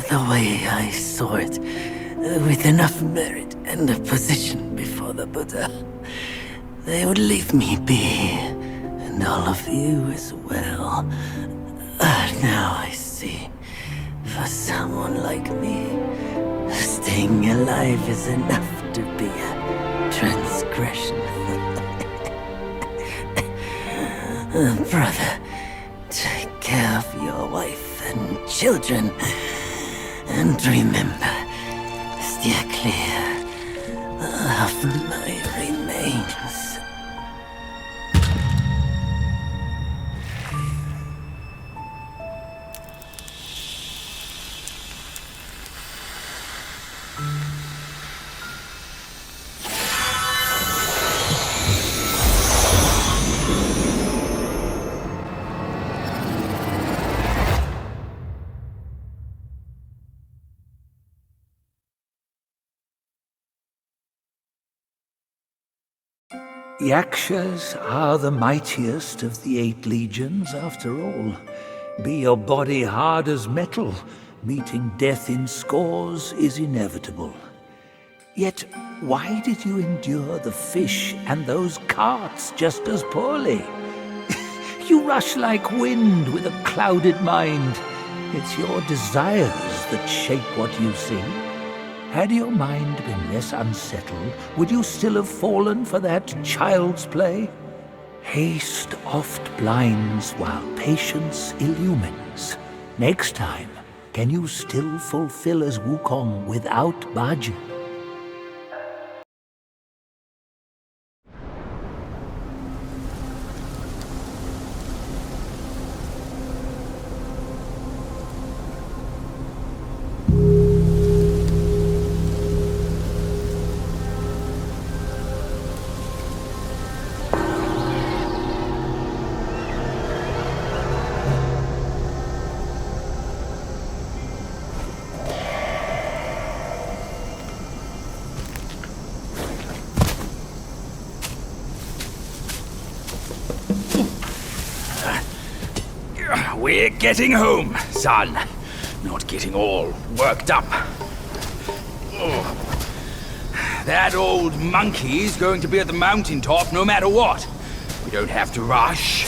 The way I saw it, with enough merit and a position before the Buddha, they would leave me be, and all of you as well. Now I see, for someone like me, staying alive is enough to be a transgression. Brother, take care of your wife and children. And remember, steer clear of my remains. Yakshas are the mightiest of the 8 legions, after all. Be your body hard as metal, meeting death in scores is inevitable. Yet, why did you endure the fish and those carts just as poorly? You rush like wind with a clouded mind. It's your desires that shape what you see. Had your mind been less unsettled, would you still have fallen for that child's play? Haste oft blinds while patience illumines. Next time, can you still fulfill as Wukong without Bajin? we're getting home, son. Not getting all worked up. Oh. That old monkey is going to be at the mountaintop no matter what. We don't have to rush.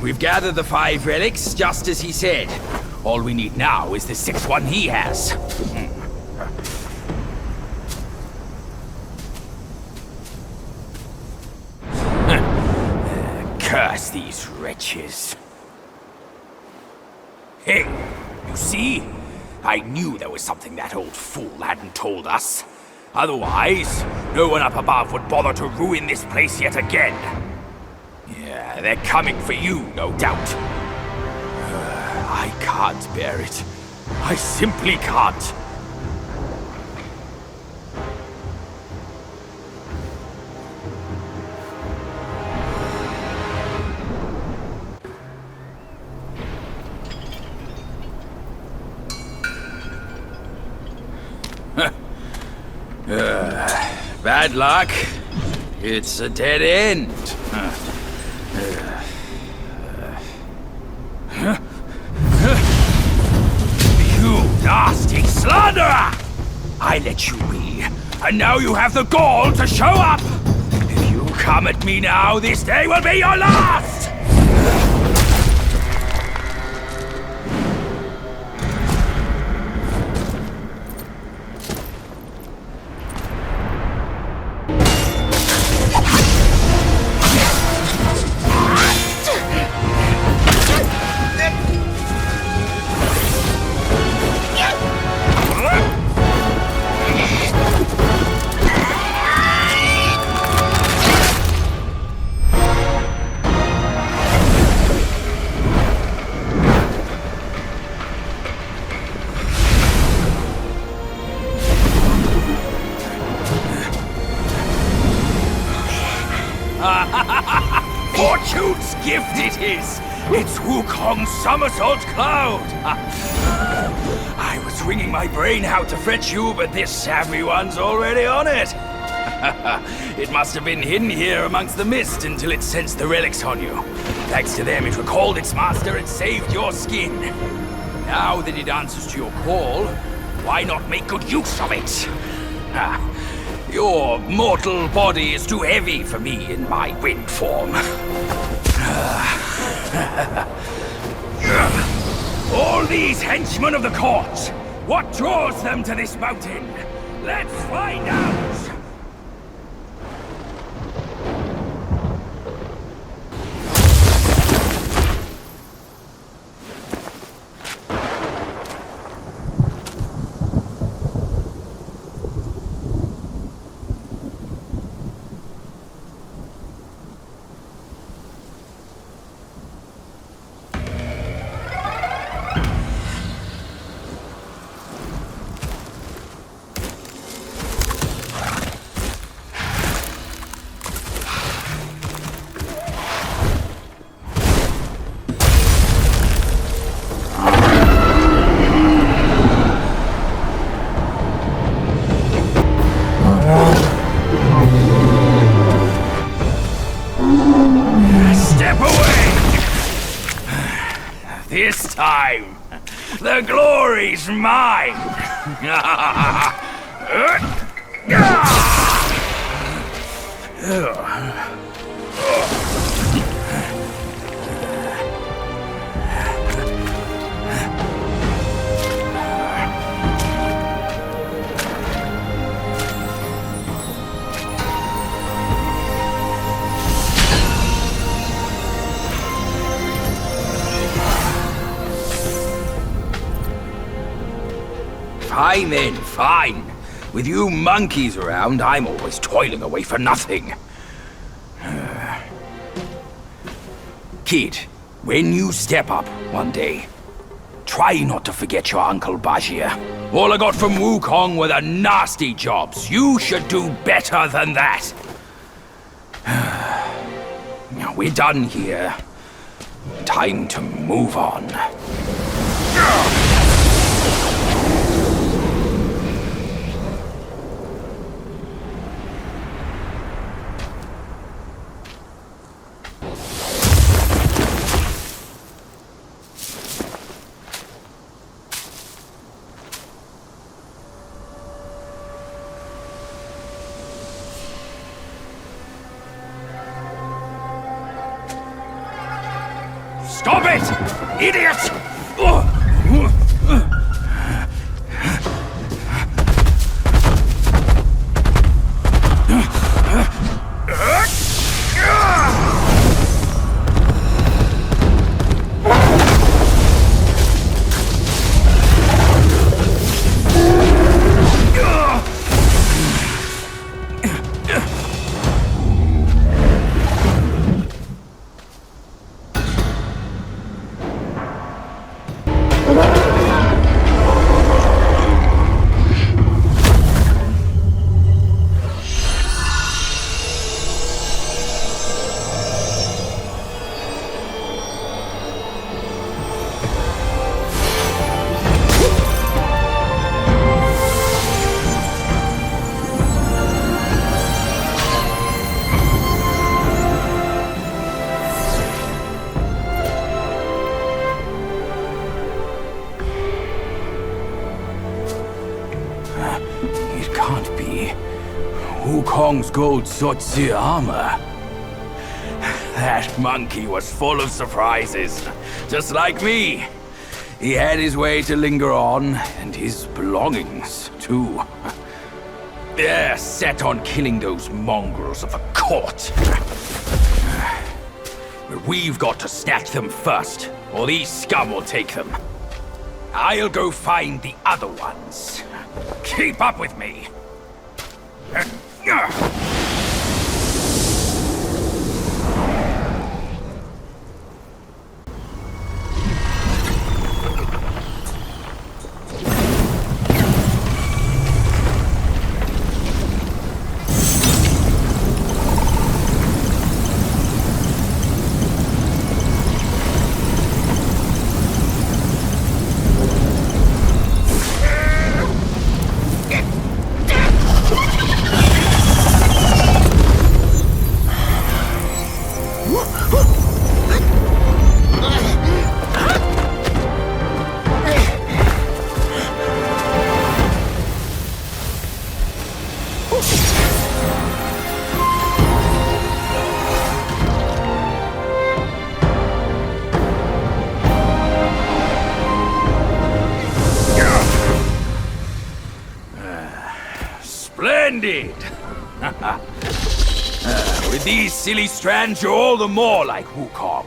We've gathered the 5 relics, just as he said. All we need now is the 6th one he has. Curse these wretches. Hey, you see? I knew there was something that old fool hadn't told us. Otherwise, no one up above would bother to ruin this place yet again. Yeah, they're coming for you, no doubt. I can't bear it. I simply can't. Bad luck. It's a dead end. You nasty slanderer! I let you be, and now you have the gall to show up! If you come at me now, this day will be your last! Fortune's gift it is! It's Wukong's somersault cloud! I was wringing my brain how to fetch you, but this savvy one's already on it! It must have been hidden here amongst the mist until it sensed the relics on you. Thanks to them, it recalled its master and saved your skin. Now that it answers to your call, why not make good use of it? Your mortal body is too heavy for me in my wind form. All these henchmen of the court, what draws them to this mountain? Let's find out! This time, the glory's mine! Fine then, fine. With you monkeys around, I'm always toiling away for nothing. Kid, when you step up one day, try not to forget your Uncle Bajir. All I got from Wukong were the nasty jobs. You should do better than that. Now we're done here. Time to move on. Stop it! Idiot! It can't be. Wukong's gold Zotzi armor. That monkey was full of surprises, just like me. He had his way to linger on, and his belongings, too. They're set on killing those mongrels of a court. But we've got to snatch them first, or these scum will take them. I'll go find the other ones. Keep up with me. Splendid! With these silly strands, you're all the more like Wukong.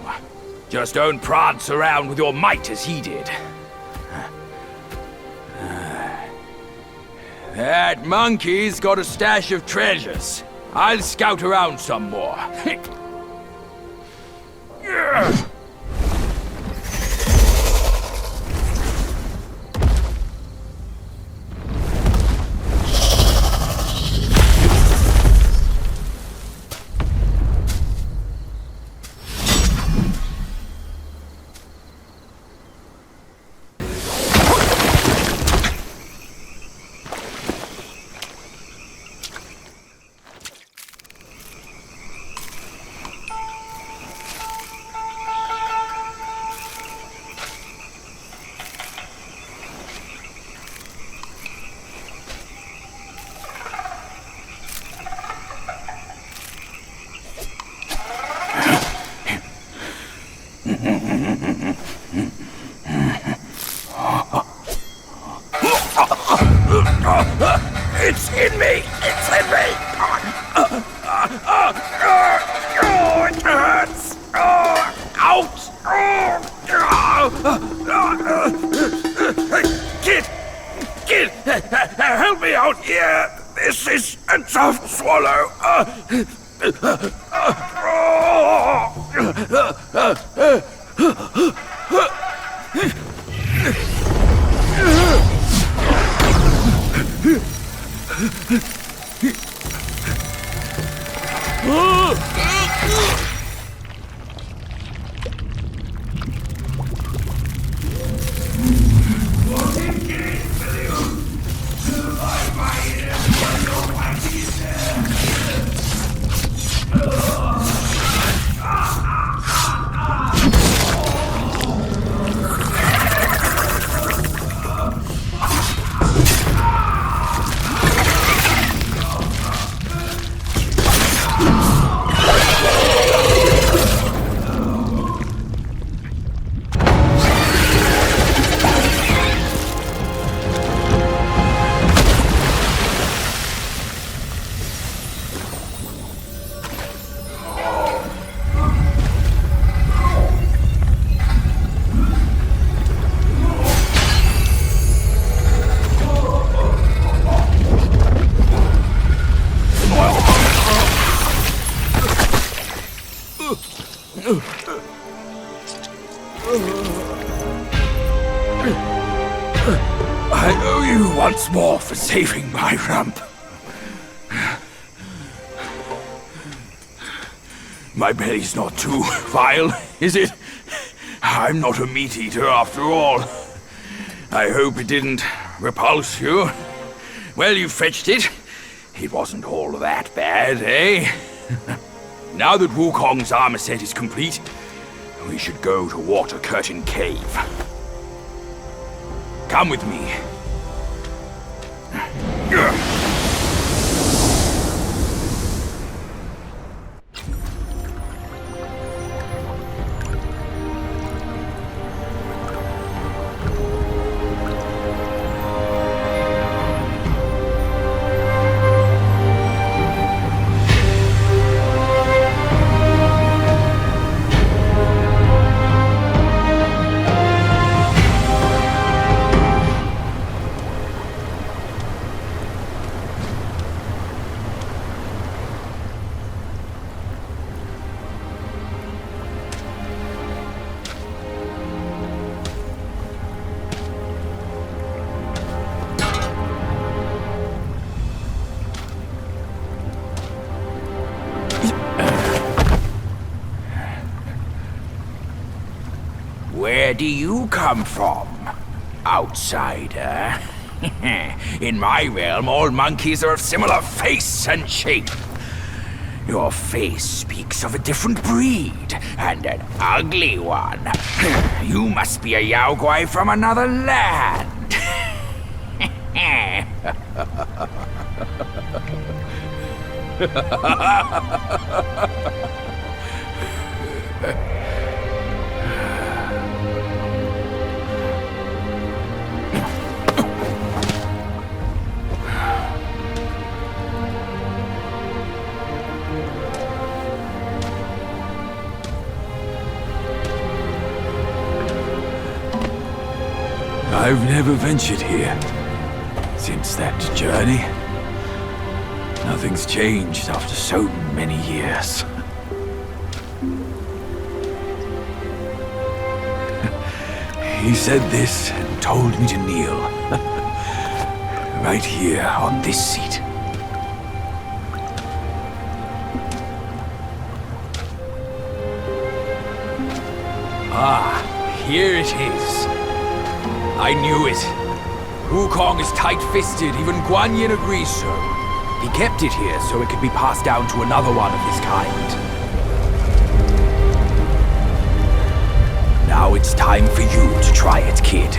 Just don't prance around with your might as he did. That monkey's got a stash of treasures. I'll scout around some more. It's in me! It's in me! It hurts! Out! Kid! Help me out here! This is a tough swallow! once more for saving my rump. My belly's not too vile, is it? I'm not a meat eater after all. I hope it didn't repulse you. Well, you fetched it. It wasn't all that bad, eh? Now that Wukong's armor set is complete, we should go to Water Curtain Cave. Come with me. Where do you come from, outsider? In my realm, all monkeys are of similar face and shape. Your face speaks of a different breed, and an ugly one. You must be a Yaoguai from another land. I've never ventured here since that journey. Nothing's changed after so many years. He said this and told me to kneel. Right here on this seat. Ah, here it is. I knew it. Wukong is tight-fisted, even Guan Yin agrees so. He kept it here so it could be passed down to another one of his kind. Now it's time for you to try it, kid.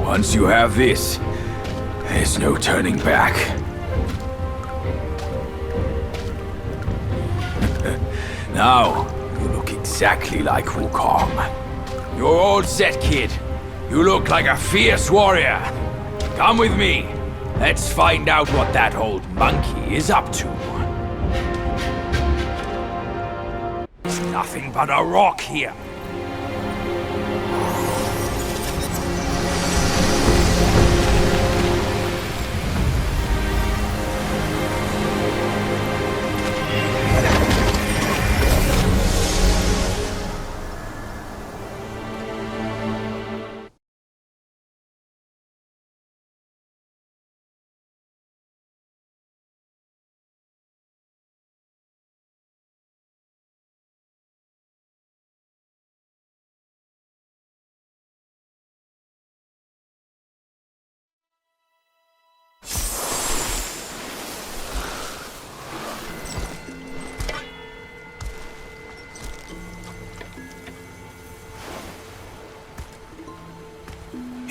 Once you have this, there's no turning back. Now, you look exactly like Wukong. You're all set, kid. You look like a fierce warrior. Come with me. Let's find out what that old monkey is up to. It's nothing but a rock here.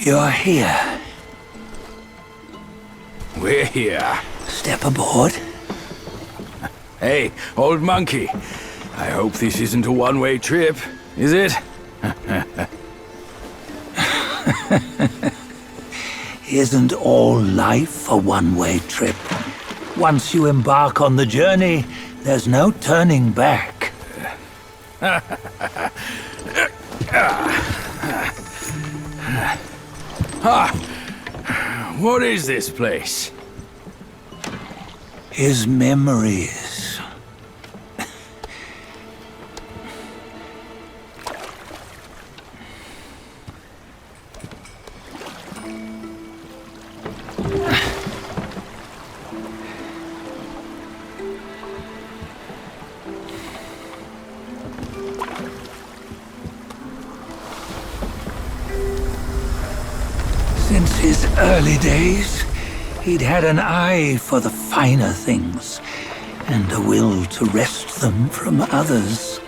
You're here. We're here. Step aboard. Hey, old monkey. I hope this isn't a one-way trip, is it? Isn't all life a one-way trip? Once you embark on the journey, there's no turning back. What is this place? His memories. Since his early days, he'd had an eye for the finer things, and a will to wrest them from others.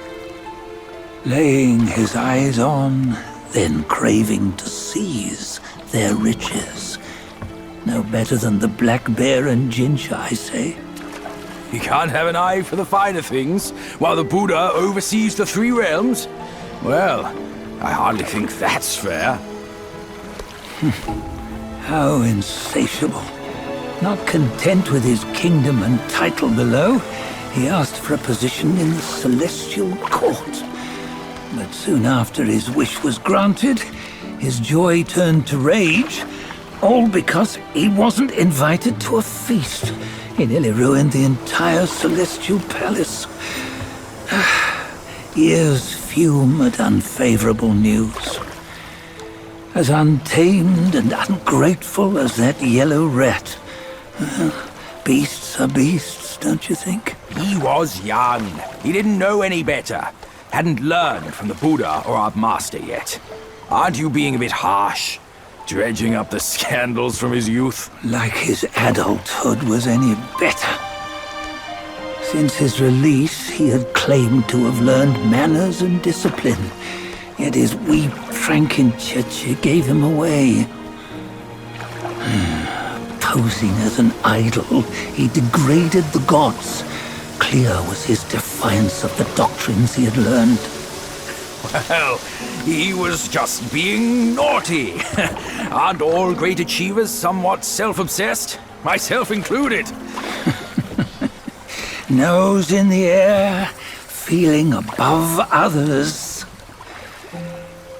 Laying his eyes on, then craving to seize their riches. No better than the black bear and Jinja, I say. You can't have an eye for the finer things, while the Buddha oversees the three realms? Well, I hardly think that's fair. How insatiable. Not content with his kingdom and title below, he asked for a position in the Celestial Court. But soon after his wish was granted, his joy turned to rage, all because he wasn't invited to a feast. He nearly ruined the entire Celestial Palace. Ears fume at unfavorable news. As untamed and ungrateful as that yellow rat. Beasts are beasts, don't you think? He was young. He didn't know any better. Hadn't learned from the Buddha or our master yet. Aren't you being a bit harsh? Dredging up the scandals from his youth? Like his adulthood was any better. Since his release, he had claimed to have learned manners and discipline. Yet his weak Frankenchurch gave him away. Posing as an idol, he degraded the gods. Clear was his defiance of the doctrines he had learned. Well, he was just being naughty. Aren't all great achievers somewhat self-obsessed? Myself included. Nose in the air, feeling above others.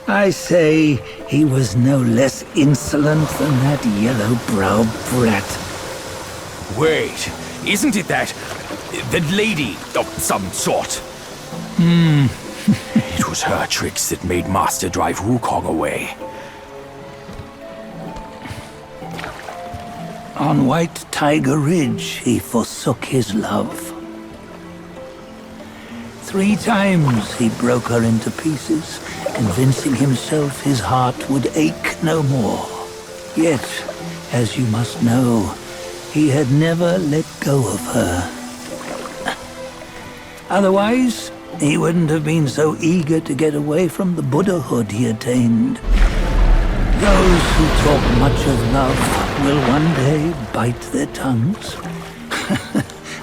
I say he was no less insolent than that yellow-browed brat. Wait, isn't it that lady of some sort? It was her tricks that made Master drive Wukong away. On White Tiger Ridge, he forsook his love. 3 times he broke her into pieces, convincing himself his heart would ache no more. Yet, as you must know, he had never let go of her. Otherwise, he wouldn't have been so eager to get away from the Buddhahood he attained. Those who talk much of love will one day bite their tongues.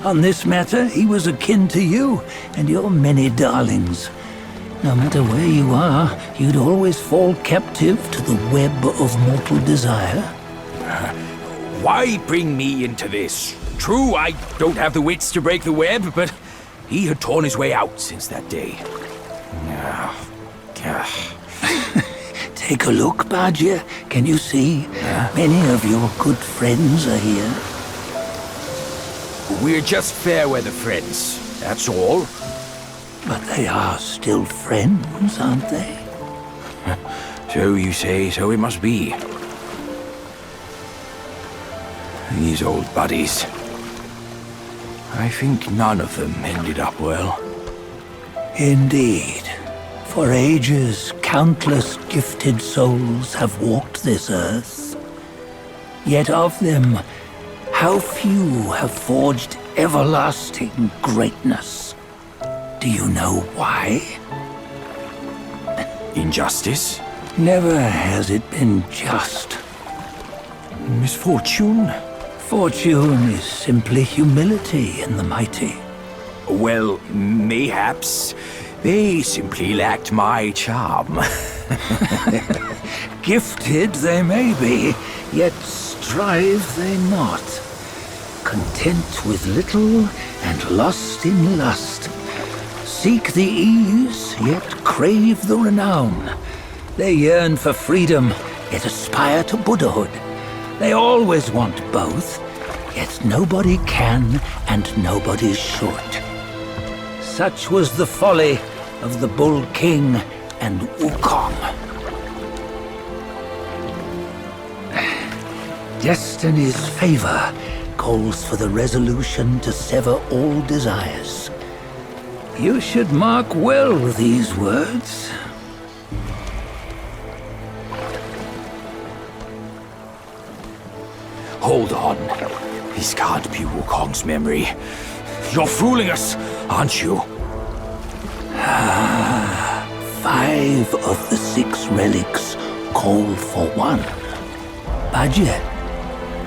On this matter, he was akin to you and your many darlings. No matter where you are, you'd always fall captive to the web of mortal desire. Why bring me into this? True, I don't have the wits to break the web, but he had torn his way out since that day. Take a look, Bajia. Can you see? Many of your good friends are here. We're just fair weather friends, that's all. But they are still friends, aren't they? So you say, so it must be. These old buddies. I think none of them ended up well. Indeed. For ages, countless gifted souls have walked this earth. Yet of them, how few have forged everlasting greatness? Do you know why? Injustice? Never has it been just. Misfortune? Fortune is simply humility in the mighty. Well, mayhaps they simply lacked my charm. Gifted they may be, yet strive they not. Content with little and lost in lust. Seek the ease, yet crave the renown. They yearn for freedom, yet aspire to Buddhahood. They always want both, yet nobody can and nobody should. Such was the folly of the Bull King and Wukong. Destiny's favor calls for the resolution to sever all desires. You should mark well these words. Hold on. This can't be Wukong's memory. You're fooling us, aren't you? 5 of the 6 relics call for one. Bajie,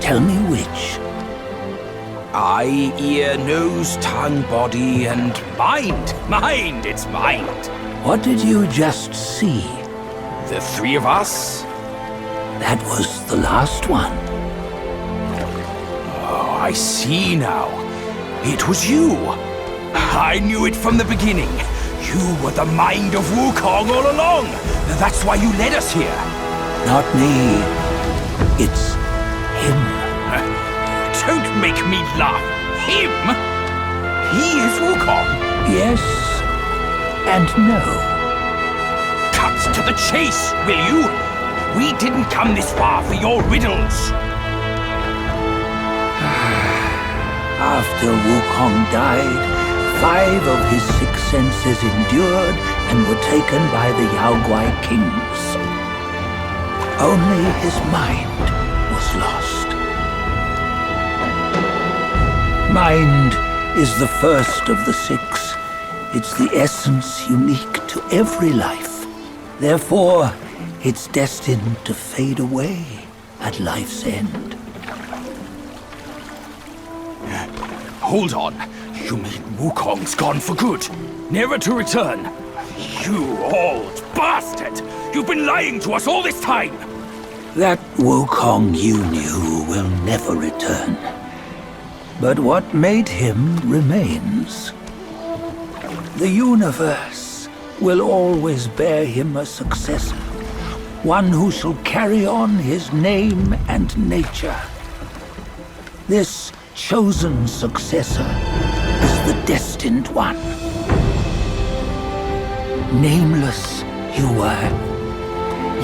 tell me which. Eye, ear, nose, tongue, body, and mind. Mind, it's mind. What did you just see? The 3 of us? That was the last one. Oh, I see now. It was you. I knew it from the beginning. You were the mind of Wukong all along. That's why you led us here. Not me. It's him. Don't make me laugh. Him? He is Wukong. Yes and no. Cut to the chase, will you? We didn't come this far for your riddles. After Wukong died, 5 of his 6 senses endured and were taken by the Yaoguai kings. Only his mind was lost. Mind is the first of the 6. It's the essence unique to every life. Therefore, it's destined to fade away at life's end. Hold on. You mean Wukong's gone for good? Never to return? You old bastard! You've been lying to us all this time! That Wukong you knew will never return. But what made him remains. The universe will always bear him a successor. One who shall carry on his name and nature. This chosen successor is the destined one. Nameless you were,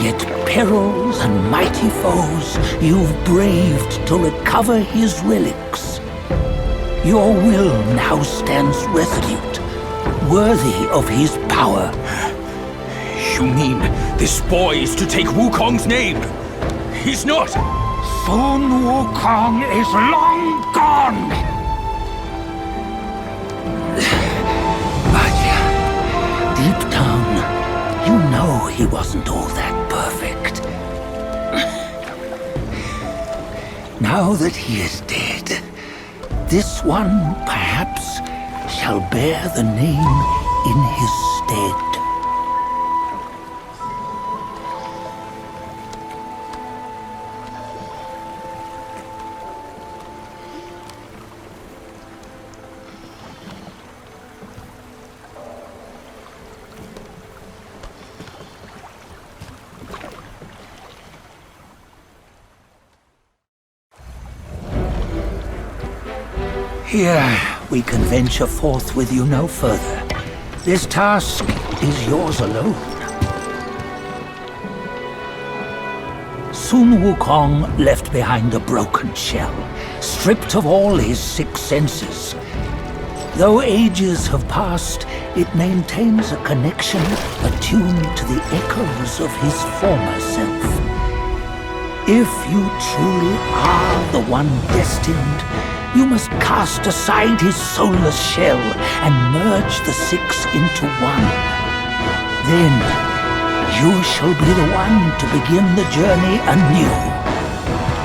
yet perils and mighty foes you've braved to recover his relics. Your will now stands resolute, worthy of his power. You mean this boy is to take Wukong's name? He's not! Sun Wukong is long gone! But deep down, you know he wasn't all that perfect. Now that he is dead, this one, perhaps, shall bear the name in his stead. Here, we can venture forth with you no further. This task is yours alone. Sun Wukong left behind a broken shell, stripped of all his 6 senses. Though ages have passed, it maintains a connection attuned to the echoes of his former self. If you truly are the one destined, you must cast aside his soulless shell and merge the 6 into one. Then you shall be the one to begin the journey anew.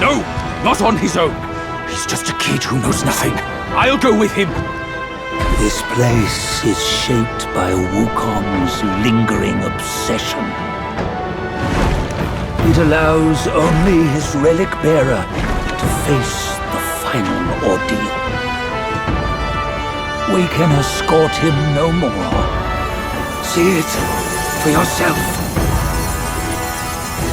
No, not on his own. He's just a kid who knows nothing. I'll go with him. This place is shaped by Wukong's lingering obsession. It allows only his relic bearer to face the final ordeal. We can escort him no more. See it for yourself.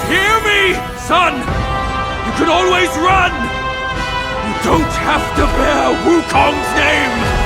Hear me, son! You can always run! You don't have to bear Wukong's name!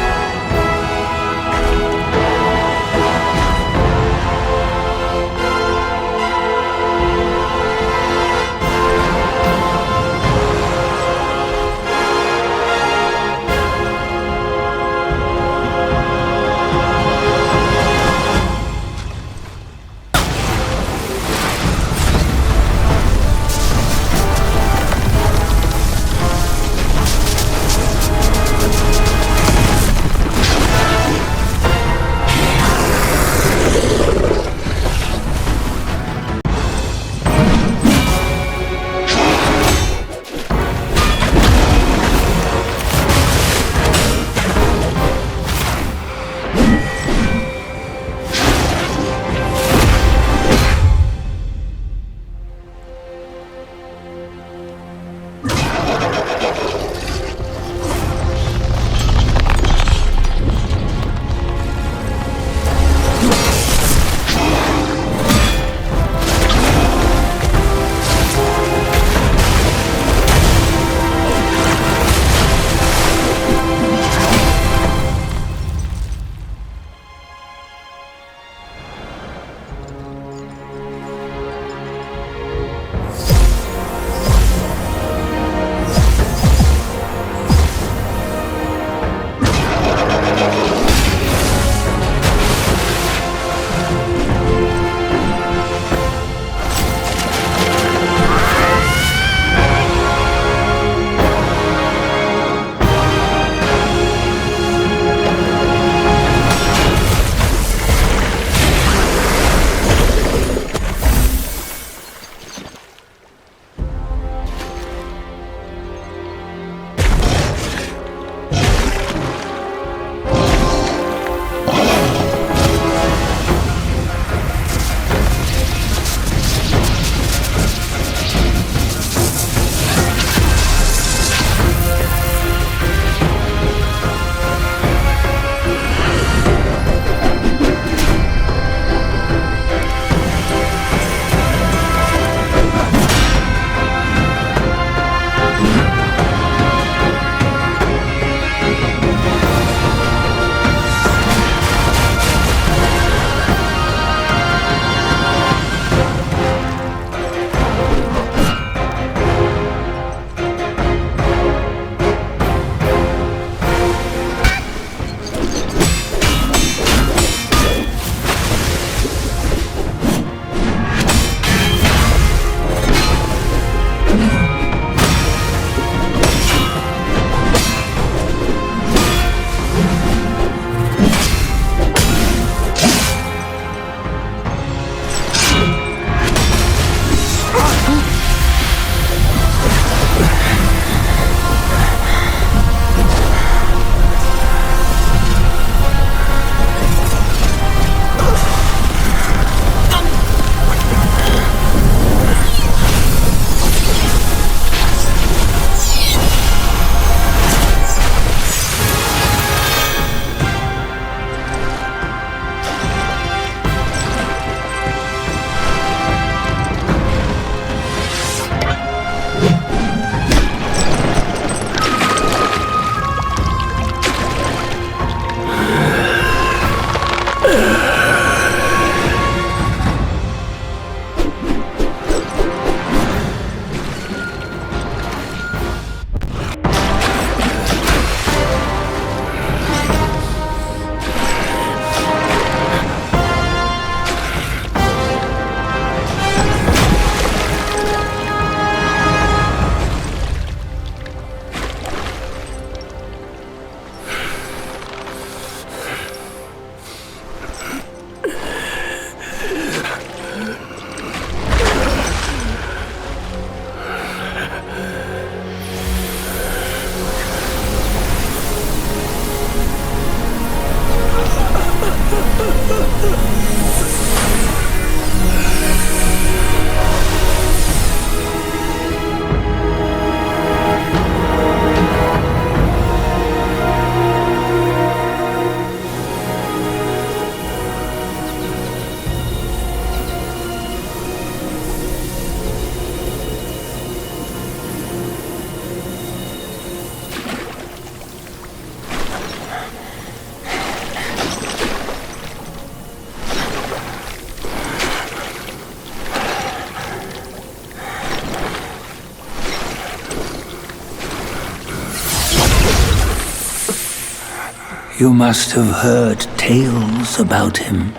You must have heard tales about him.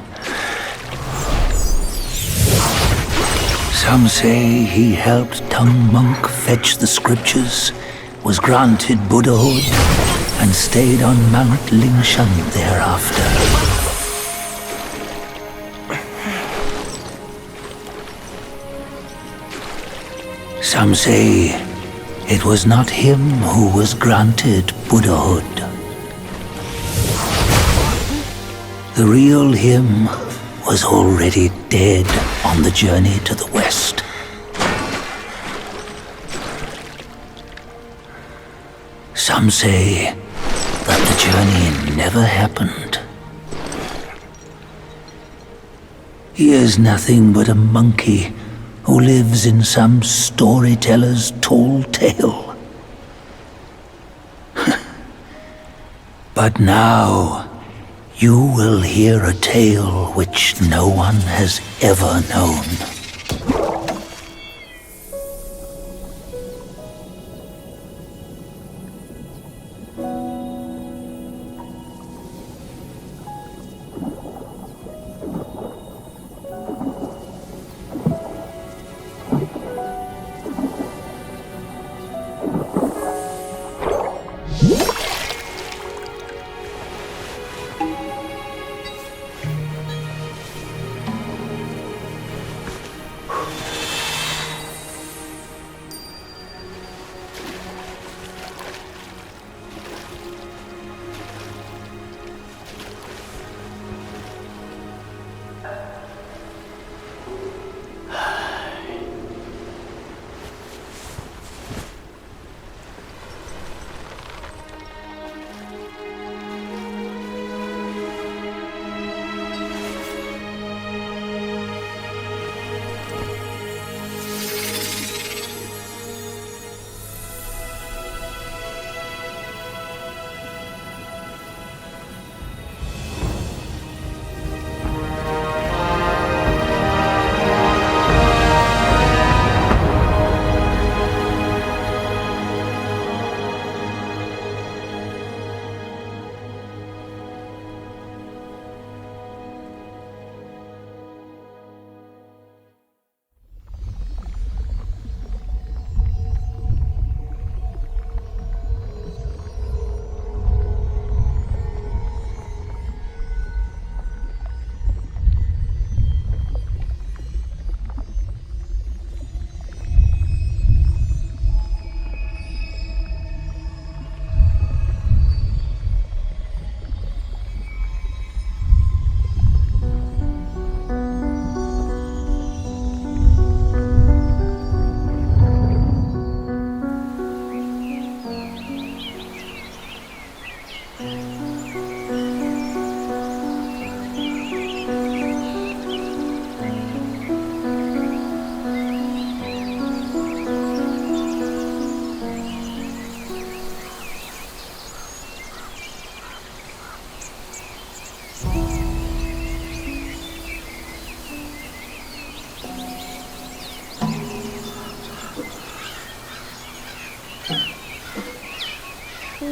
Some say he helped Tung Monk fetch the scriptures, was granted Buddhahood, and stayed on Mount Lingshan thereafter. Some say it was not him who was granted Buddhahood. The real him was already dead on the journey to the west. Some say that the journey never happened. He is nothing but a monkey who lives in some storyteller's tall tale. But now, you will hear a tale which no one has ever known.